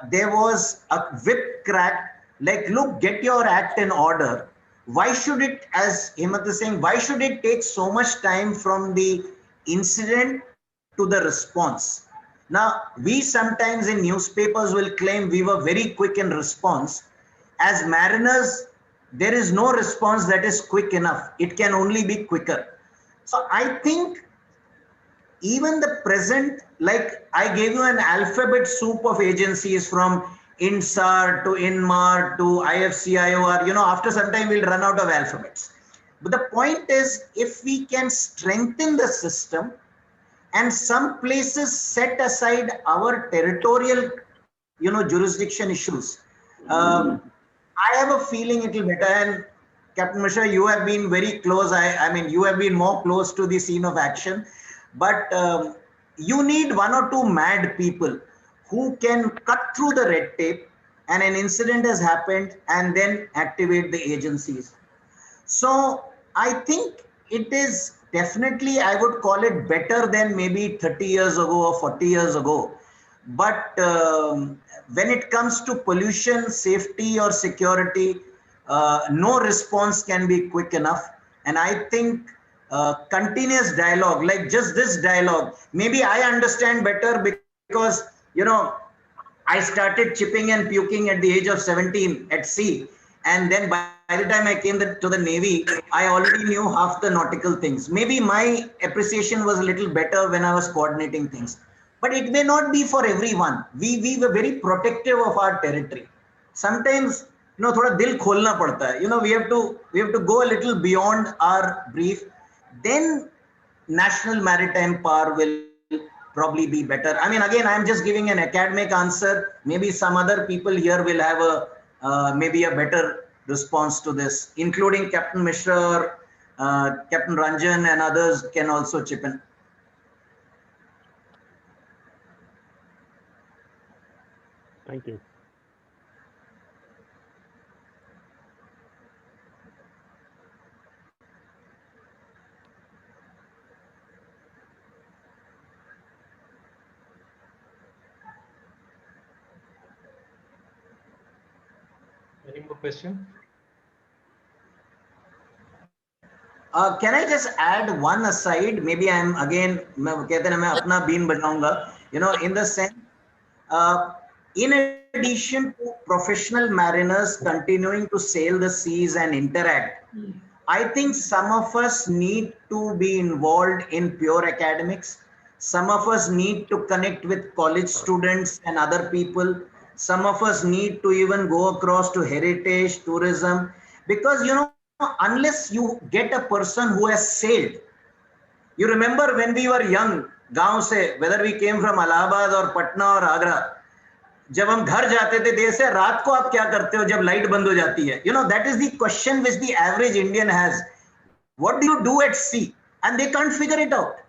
[SPEAKER 4] there was a whip crack, like, look, get your act in order. Why should it, as Hemant is saying, why should it take so much time from the incident to the response? Now, we sometimes in newspapers will claim we were very quick in response. As mariners, there is no response that is quick enough. It can only be quicker. So I think even the present, like I gave you an alphabet soup of agencies from INSAR to INMAR to IFCIOR, after some time we'll run out of alphabets. But the point is, if we can strengthen the system and some places set aside our territorial, jurisdiction issues, I have a feeling it will better. And Captain Mishra, you have been very close. I mean, you have been more close to the scene of action. But you need one or two mad people who can cut through the red tape and an incident has happened and then activate the agencies. So I think it is definitely, I would call it better than maybe 30 years ago or 40 years ago. But when it comes to pollution, safety or security, no response can be quick enough. And I think continuous dialogue, like just this dialogue, maybe I understand better because, I started chipping and puking at the age of 17 at sea. And then by the time I came to the Navy, I already knew half the nautical things. Maybe my appreciation was a little better when I was coordinating things. But it may not be for everyone. We were very protective of our territory. Sometimes, thoda dil kholna padta hai. We have to go a little beyond our brief. Then national maritime power will probably be better. I mean, again, I'm just giving an academic answer. Maybe some other people here will have maybe a better response to this, including Captain Mishra, Captain Ranjan, and others can also chip in.
[SPEAKER 6] Thank you.
[SPEAKER 1] Any more question?
[SPEAKER 4] Can I just add one aside? Maybe I'm again, in the sense, in addition to professional mariners continuing to sail the seas and interact, I think some of us need to be involved in pure academics. Some of us need to connect with college students and other people. Some of us need to even go across to heritage, tourism, because, unless you get a person who has sailed, you remember when we were young, गांव से, whether we came from Allahabad or Patna or Agra, जब हम घर जाते थे देश से, रात को आप क्या करते हो जब लाइट बंद हो जाती है? That is the question which the average Indian has. What do you do at sea? And they can't figure it out.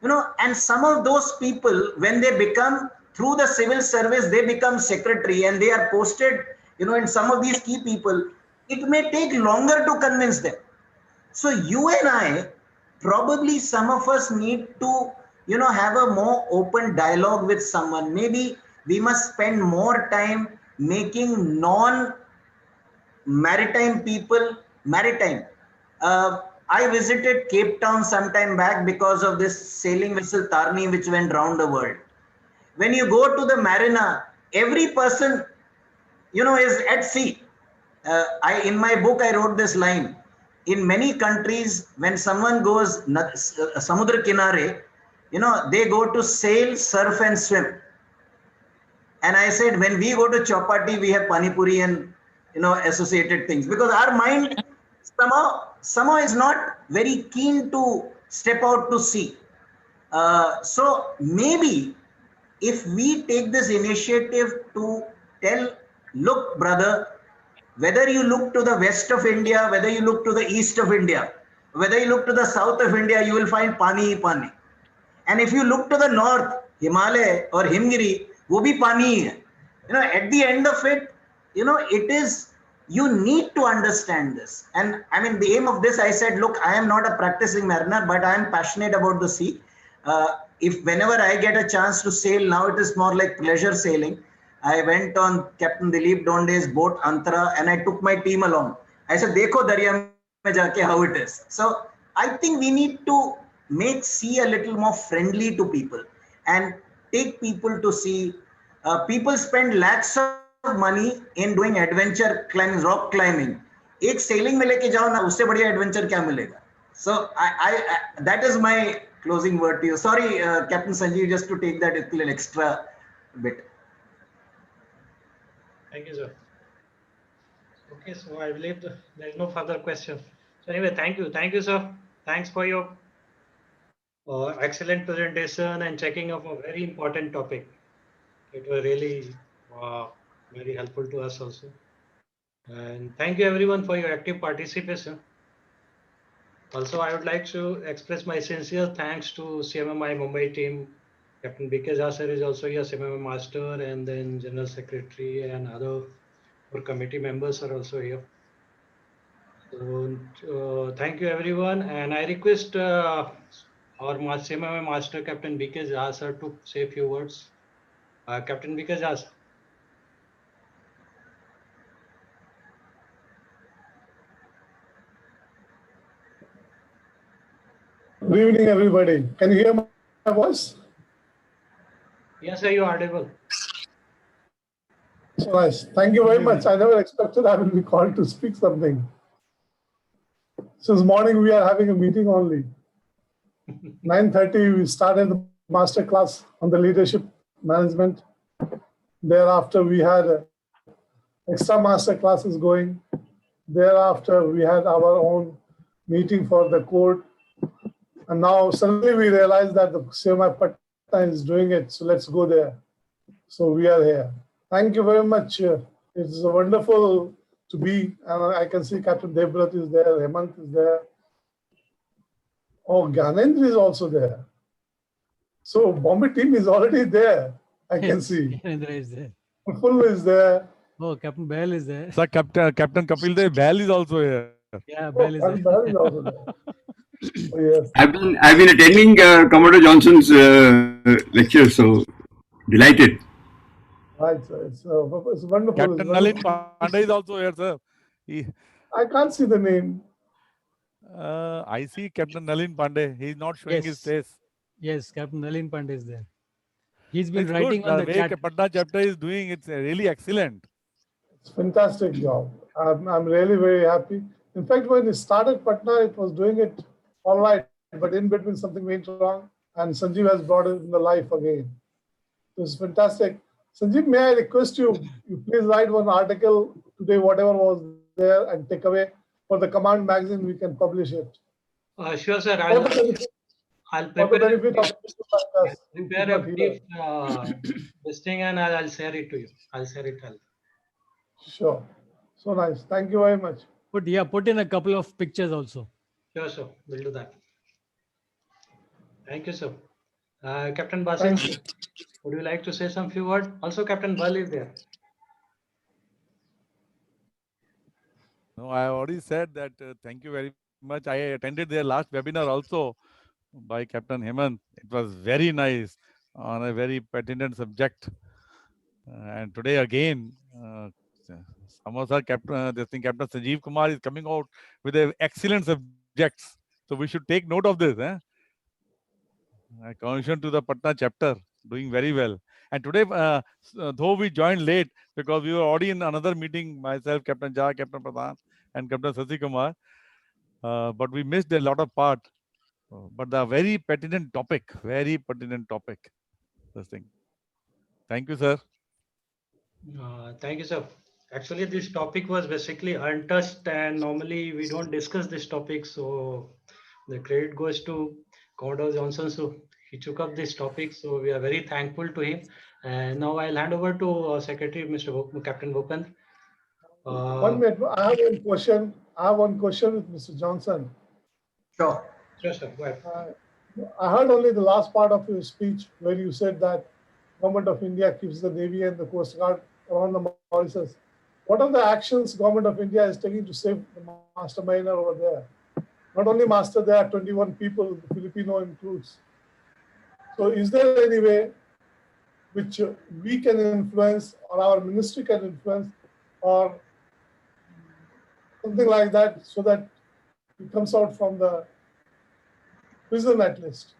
[SPEAKER 4] And some of those people, when they become, through the civil service, they become secretary and they are posted, in some of these key people, it may take longer to convince them. So you and I, probably some of us need to, have a more open dialogue with someone. Maybe we must spend more time making non-maritime people maritime. I visited Cape Town some time back because of this sailing vessel Tarni, which went round the world. When you go to the marina, every person, is at sea. In my book, I wrote this line. In many countries, when someone goes Samudra Kinare, they go to sail, surf and swim. And I said, when we go to Chowpatty, we have Pani Puri and, associated things. Because our mind somehow is not very keen to step out to sea. So maybe if we take this initiative to tell, look, brother, whether you look to the west of India, whether you look to the east of India, whether you look to the south of India, you will find pani. And if you look to the north, Himalaya or Himgiri, wo bhi pani hai. At the end of it, it is, you need to understand this. And I mean, the aim of this, I said, look, I am not a practicing mariner, but I am passionate about the sea. If whenever I get a chance to sail, now it is more like pleasure sailing. I went on Captain Dilip Donde's boat Antara and I took my team along. I said, Dekho Darya mein jaake how it is. So I think we need to make sea a little more friendly to people and take people to sea. People spend lakhs of money in doing adventure climbing, rock climbing. एक sailing में लेके जाओ ना, उससे बढ़िया adventure क्या मिलेगा? So that is my closing word to you. Sorry, Captain Sanjeev, just to take that a little extra bit.
[SPEAKER 1] Thank you, sir. Okay, so I believe there is no further question. So anyway, thank you, sir. Thanks for your excellent presentation and checking of a very important topic. It was really very helpful to us also. And thank you everyone for your active participation. Also, I would like to express my sincere thanks to CMMI Mumbai team. Captain B.K. Jha sir is also your CMMI master, and then General Secretary and other committee members are also here. So thank you everyone, and I request our CMMI master Captain B.K. Jha sir to say a few words. Captain B.K. Jha sir.
[SPEAKER 7] Good evening, everybody. Can you hear my voice?
[SPEAKER 1] Yes, sir, you are audible.
[SPEAKER 7] So nice. Thank you very much. I never expected I will be called to speak something. Since morning, we are having a meeting only. 9:30, we started the master class on the leadership management. Thereafter, we had extra master classes going. Thereafter, we had our own meeting for the court. And now suddenly we realized that the CMI Patna is doing it. So let's go there. So we are here. Thank you very much. It's wonderful to be. And I can see Captain Devbrat is there, Hemant is there. Oh, Gyanendra is also there. So Bombay team is already there. I can see.
[SPEAKER 5] Gyanendra is there.
[SPEAKER 7] Full is there.
[SPEAKER 5] Oh, Captain Bahl is there.
[SPEAKER 8] Sir, Captain Kapil Dev Bahl is also here.
[SPEAKER 5] Yeah, Bahl is there.
[SPEAKER 7] Bahl is also there. Oh, yes.
[SPEAKER 9] I've been attending Commodore Johnson's lecture, so delighted.
[SPEAKER 7] Right, sir. It's wonderful.
[SPEAKER 8] Captain Nalin Pandey is also here, sir.
[SPEAKER 7] I can't see the name.
[SPEAKER 8] I see Captain Nalin Pandey. He's not showing his face.
[SPEAKER 5] Yes, Captain Nalin Pandey is there. He's been
[SPEAKER 8] It's
[SPEAKER 5] writing
[SPEAKER 8] good.
[SPEAKER 5] on the chat.
[SPEAKER 8] The way Patna chapter is doing, it's really excellent.
[SPEAKER 7] It's fantastic job. I'm really very happy. In fact, when it started Patna, it was doing it all right, but in between something went wrong, and Sanjeev has brought it in the life again. It was fantastic. Sanjeev, may I request you please write one article today, whatever was there, and take away for the Command magazine. We can publish it.
[SPEAKER 1] Sure, sir. I'll
[SPEAKER 7] prepare
[SPEAKER 1] a brief this thing, and I'll share it to you. I'll share it.
[SPEAKER 7] Sure. So nice. Thank you very much.
[SPEAKER 5] Put in a couple of pictures also.
[SPEAKER 1] Sure, sir. We'll do that. Thank you, sir. Captain Basil, would you like to say some few words? Also, Captain Bahl is there.
[SPEAKER 8] No, I already said that. Thank you very much. I attended their last webinar also by Captain Hemant. It was very nice on a very pertinent subject. And today again, Captain Sanjeev Kumar is coming out with excellent subjects. So we should take note of this. Connection to the Patna chapter, doing very well. And today, though we joined late because we were already in another meeting, myself, Captain Jha, Captain Pradhan, and Captain Sasi Kumar, but we missed a lot of part. But the very pertinent topic, this thing. Thank you, sir.
[SPEAKER 1] Thank you, sir. Actually, this topic was basically untouched, and normally we don't discuss this topic. So the credit goes to Commodore Johnson. So he took up this topic. So we are very thankful to him. And now I'll hand over to Secretary, Captain Bhupendra.
[SPEAKER 7] 1 minute. I have one question. With Mr. Johnson.
[SPEAKER 4] Sure.
[SPEAKER 1] Sure, sir. Go ahead.
[SPEAKER 7] I heard only the last part of your speech where you said that Government of India keeps the Navy and the Coast Guard around the Mauritius. What are the actions Government of India is taking to save the master mariner over there? Not only master, there are 21 people, the Filipino includes. So is there any way which we can influence, or our ministry can influence, or something like that, so that it comes out from the prison at least?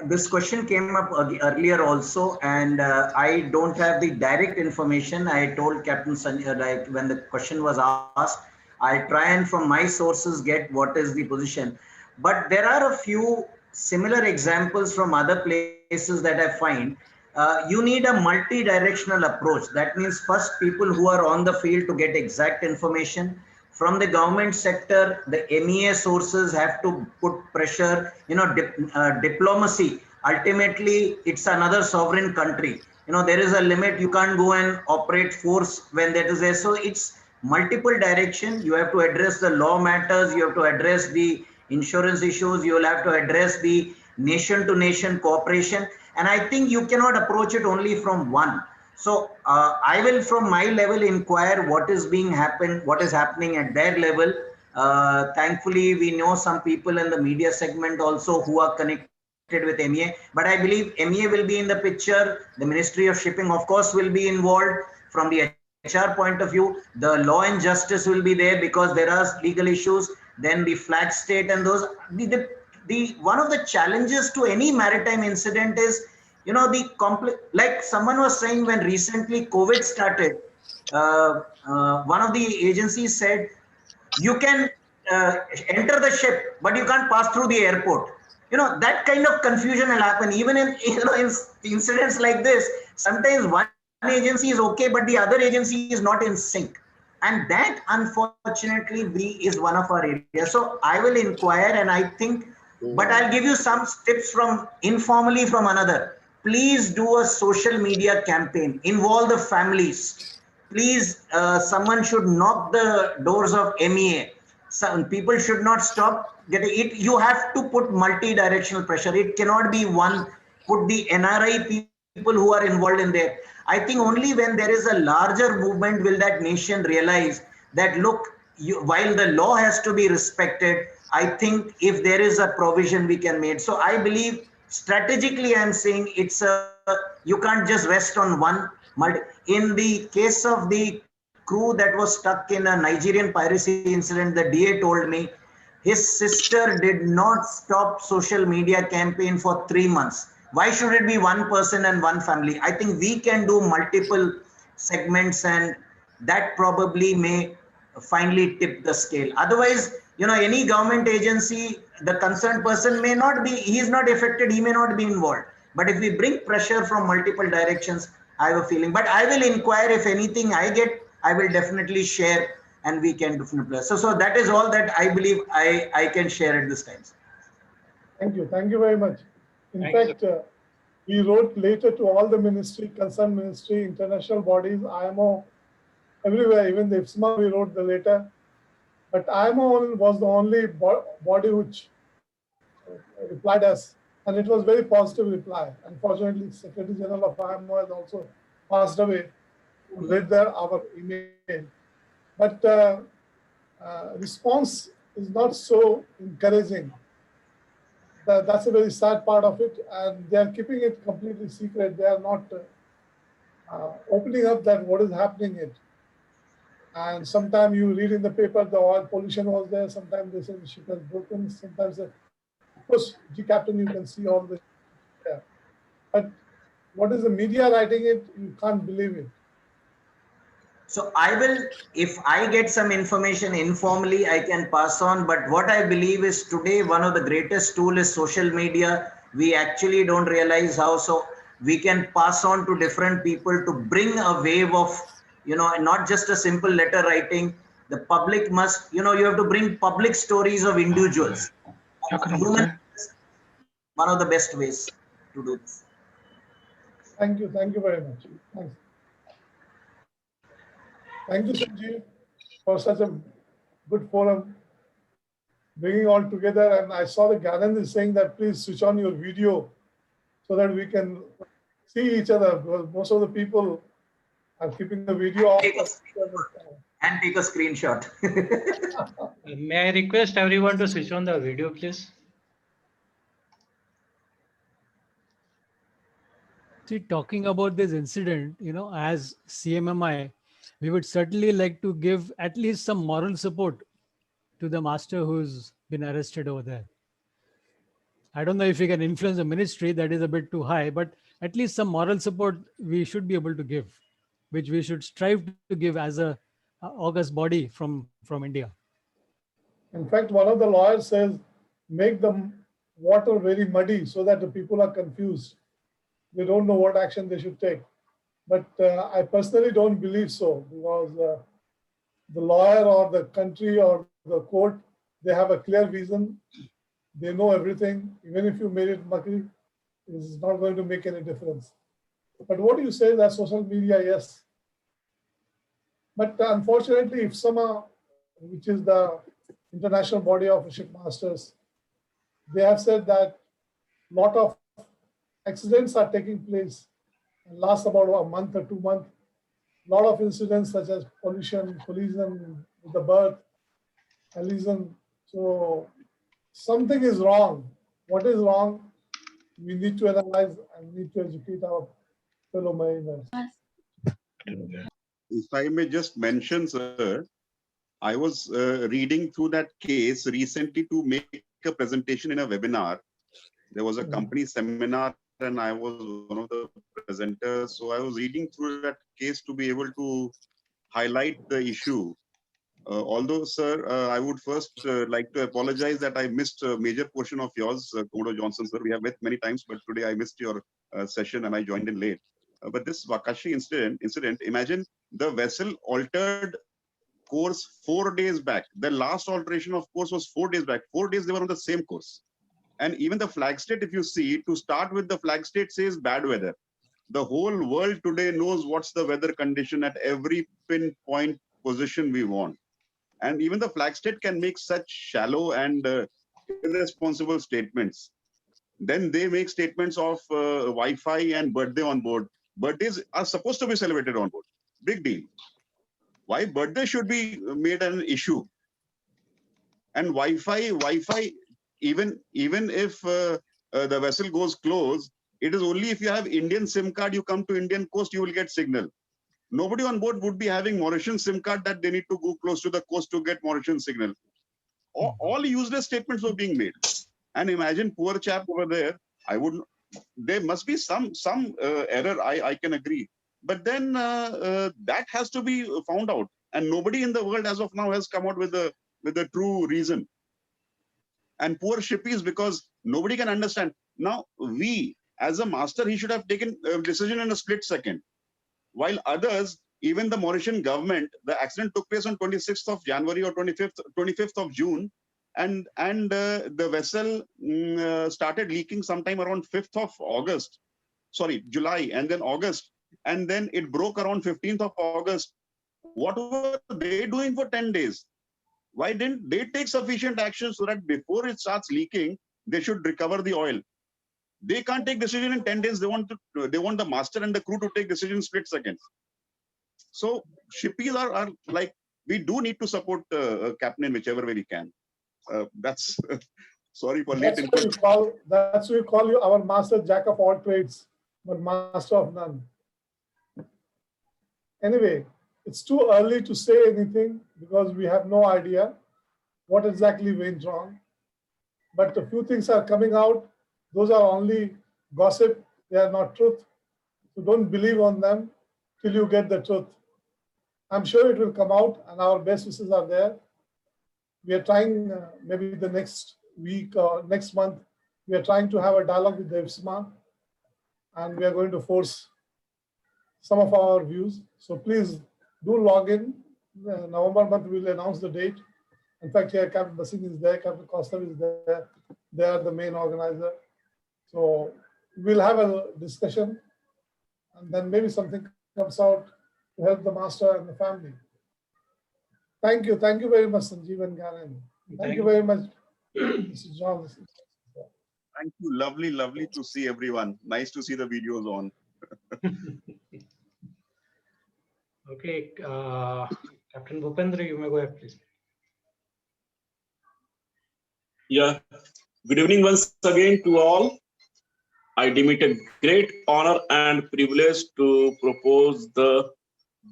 [SPEAKER 4] This question came up earlier also, and I don't have the direct information. I told Captain Sanjay, when the question was asked, I try and from my sources get what is the position. But there are a few similar examples from other places that I find. You need a multi-directional approach. That means first people who are on the field to get exact information. From the government sector, the MEA sources have to put pressure, diplomacy. Ultimately, it's another sovereign country. There is a limit. You can't go and operate force when that is there. So it's multiple direction. You have to address the law matters. You have to address the insurance issues. You will have to address the nation to nation cooperation. And I think you cannot approach it only from one. So I will from my level inquire what is happening at their level. Thankfully, we know some people in the media segment also who are connected with MEA, but I believe MEA will be in the picture. The Ministry of Shipping, of course, will be involved from the HR point of view. The law and justice will be there because there are legal issues. Then the flag state and those. The one of the challenges to any maritime incident is, like someone was saying when recently COVID started, one of the agencies said, you can enter the ship, but you can't pass through the airport. That kind of confusion will happen. Even in incidents like this, sometimes one agency is okay, but the other agency is not in sync. And that, unfortunately, is one of our areas. So I will inquire, and I think, but I'll give you some tips from informally from another. Please do a social media campaign. Involve the families. Please, someone should knock the doors of MEA. Some people should not stop getting it. You have to put multi-directional pressure. It cannot be one. Put the NRI people who are involved in there. I think only when there is a larger movement will that nation realize that, look, while the law has to be respected, I think if there is a provision we can make. So I believe strategically, I'm saying you can't just rest on one. In the case of the crew that was stuck in a Nigerian piracy incident, the DA told me his sister did not stop social media campaign for 3 months. Why should it be one person and one family? I think we can do multiple segments, and that probably may finally tip the scale. Otherwise, any government agency, the concerned person may not be, he is not affected, he may not be involved. But if we bring pressure from multiple directions, I have a feeling. But I will inquire. If anything I get, I will definitely share, and we can definitely. So that is all that I believe I can share at this time.
[SPEAKER 7] Thank you. Thank you very much. In fact, we wrote later to all the concerned ministry, international bodies, IMO, everywhere, even the IFSMA, we wrote the letter. But IMO was the only body which replied us, and it was very positive reply. Unfortunately, Secretary General of IMO has also passed away, who read our email. But response is not so encouraging. That's a very sad part of it, and they are keeping it completely secret. They are not opening up that what is happening it. And sometimes you read in the paper the oil pollution was there. Sometimes they say the ship has broken. Sometimes, of course, G Captain, you can see all this. Yeah. But what is the media writing it? You can't believe it.
[SPEAKER 4] So I will, if I get some information informally, I can pass on. But what I believe is today, one of the greatest tools is social media. We actually don't realize how. So we can pass on to different people to bring a wave of, not just a simple letter writing. The public must, you have to bring public stories of individuals. One of the best ways to do this.
[SPEAKER 7] Thank you. Thank you very much. Thanks. Thank you, Sanjeev, for such a good forum, bringing all together. And I saw the Ganand is saying that please switch on your video so that we can see each other, because most of the people are keeping the video off.
[SPEAKER 4] And take a screenshot.
[SPEAKER 1] May I request everyone to switch on the video, please?
[SPEAKER 5] See, talking about this incident, as CMMI, we would certainly like to give at least some moral support to the master who's been arrested over there. I don't know if we can influence the ministry, that is a bit too high, but at least some moral support we should be able to give, which we should strive to give as a august body from India.
[SPEAKER 7] In fact, one of the lawyers says, make the water very muddy so that the people are confused. They don't know what action they should take. But I personally don't believe so, because the lawyer or the country or the court, they have a clear vision. They know everything. Even if you made it muddy, it's not going to make any difference. But what you say that social media, yes. But unfortunately, if SAMA, which is the international body of shipmasters, they have said that a lot of accidents are taking place and last about a month or 2 months. A lot of incidents such as pollution, collision with the berth, collision. So something is wrong. What is wrong? We need to analyze and need to educate our fellow mariners.
[SPEAKER 10] If I may just mention, sir, I was reading through that case recently to make a presentation in a webinar. There was a company seminar and I was one of the presenters. So I was reading through that case to be able to highlight the issue. Although, sir, I would first like to apologize that I missed a major portion of yours, Commodore Johnson, sir. We have met many times, but today I missed your session and I joined in late. But this Wakashi incident, imagine the vessel altered course 4 days back. The last alteration of course was 4 days back. 4 days they were on the same course. And even the flag state, if you see, to start with, the flag state says bad weather. The whole world today knows what's the weather condition at every pinpoint position we want. And even the flag state can make such shallow and irresponsible statements. Then they make statements of Wi-Fi and birthday on board. Birthdays are supposed to be celebrated on board. Big deal. Why birthday should be made an issue? And Wi-Fi, even if the vessel goes close, it is only if you have Indian SIM card, you come to Indian coast, you will get signal. Nobody on board would be having Mauritian SIM card that they need to go close to the coast to get Mauritian signal. All useless statements were being made. And imagine poor chap over there. There must be some error. I can agree. But then that has to be found out. And nobody in the world as of now has come out with a true reason. And poor shippies, because nobody can understand. Now, we, as a master, he should have taken a decision in a split second. While others, even the Mauritian government, the accident took place on 26th of January or 25th of June. And the vessel started leaking sometime around 5th of August. Sorry, July, and then August. And then it broke around 15th of August. What were they doing for 10 days? Why didn't they take sufficient action so that before it starts leaking, they should recover the oil? They can't take decision in 10 days. They want the master and the crew to take decision in split seconds. So shippies are like, we do need to support captain in whichever way we can. That's sorry for late input.
[SPEAKER 7] That's what we call you our master, jack of all trades, but master of none. Anyway, it's too early to say anything because we have no idea what exactly went wrong. But a few things are coming out. Those are only gossip. They are not truth. So don't believe on them till you get the truth. I'm sure it will come out and our best wishes are there. We are trying maybe the next week or next month, we are trying to have a dialogue with the IFSMA and we are going to force some of our views. So please do log in. November month, we will announce the date. In fact, here Captain Basing is there, Captain Costa is there. They are the main organizer. So we'll have a discussion and then maybe something comes out to help the master and the family. Thank you. Thank you very much, Sanjeev and Garan. Thank you very much, Mr. John.
[SPEAKER 10] Thank you. Lovely, lovely to see everyone. Nice to see the videos on.
[SPEAKER 1] Okay, Captain Bhupendra, you may go ahead, please.
[SPEAKER 3] Yeah. Good evening once again to all. I deem it a great honor and privilege to propose the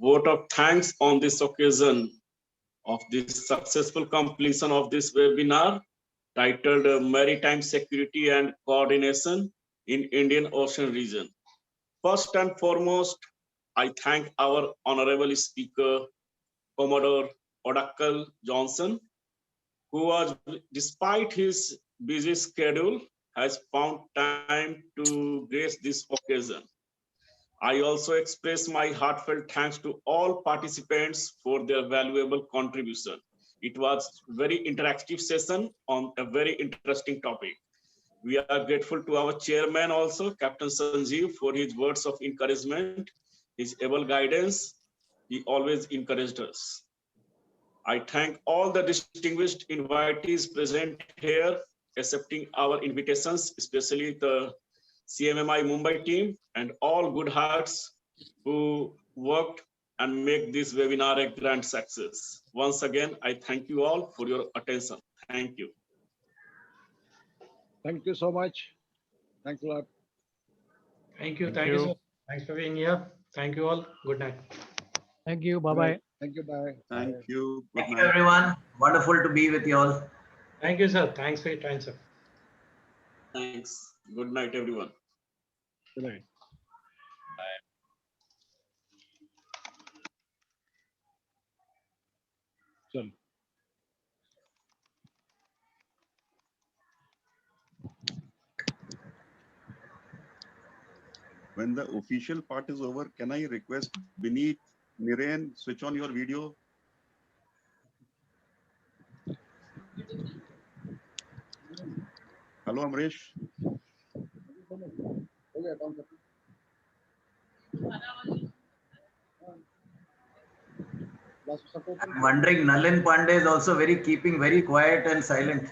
[SPEAKER 3] vote of thanks on this occasion of this successful completion of this webinar titled Maritime Security and Coordination in Indian Ocean Region. First and foremost, I thank our honorable speaker, Commodore Odakal Johnson, who was, despite his busy schedule, has found time to grace this occasion. I also express my heartfelt thanks to all participants for their valuable contribution. It was very interactive session on a very interesting topic. We are grateful to our chairman also, Captain Sanjeev, for his words of encouragement, his able guidance. He always encouraged us. I thank all the distinguished invitees present here, accepting our invitations, especially the CMMI Mumbai team and all good hearts who worked and make this webinar a grand success. Once again, I thank you all for your attention. Thank you.
[SPEAKER 2] Thank you so much. Thanks a lot.
[SPEAKER 1] Thank you.
[SPEAKER 8] Thank
[SPEAKER 1] Thank you,
[SPEAKER 8] you.
[SPEAKER 1] sir. Thanks for being here. Thank you all. Good night.
[SPEAKER 5] Thank you. Bye-bye.
[SPEAKER 2] Thank you. Bye.
[SPEAKER 10] Thank you. Good
[SPEAKER 4] Thank you,
[SPEAKER 10] night.
[SPEAKER 4] everyone. Wonderful to be with you all.
[SPEAKER 1] Thank you, sir. Thanks for your time, sir.
[SPEAKER 3] Thanks. Good night, everyone.
[SPEAKER 2] Good night. Chalo.
[SPEAKER 10] When the official part is over, can I request Vineet, Niren, switch on your video? Hello, Amresh.
[SPEAKER 4] I'm wondering, Nalin Pandey is also keeping very quiet and silent.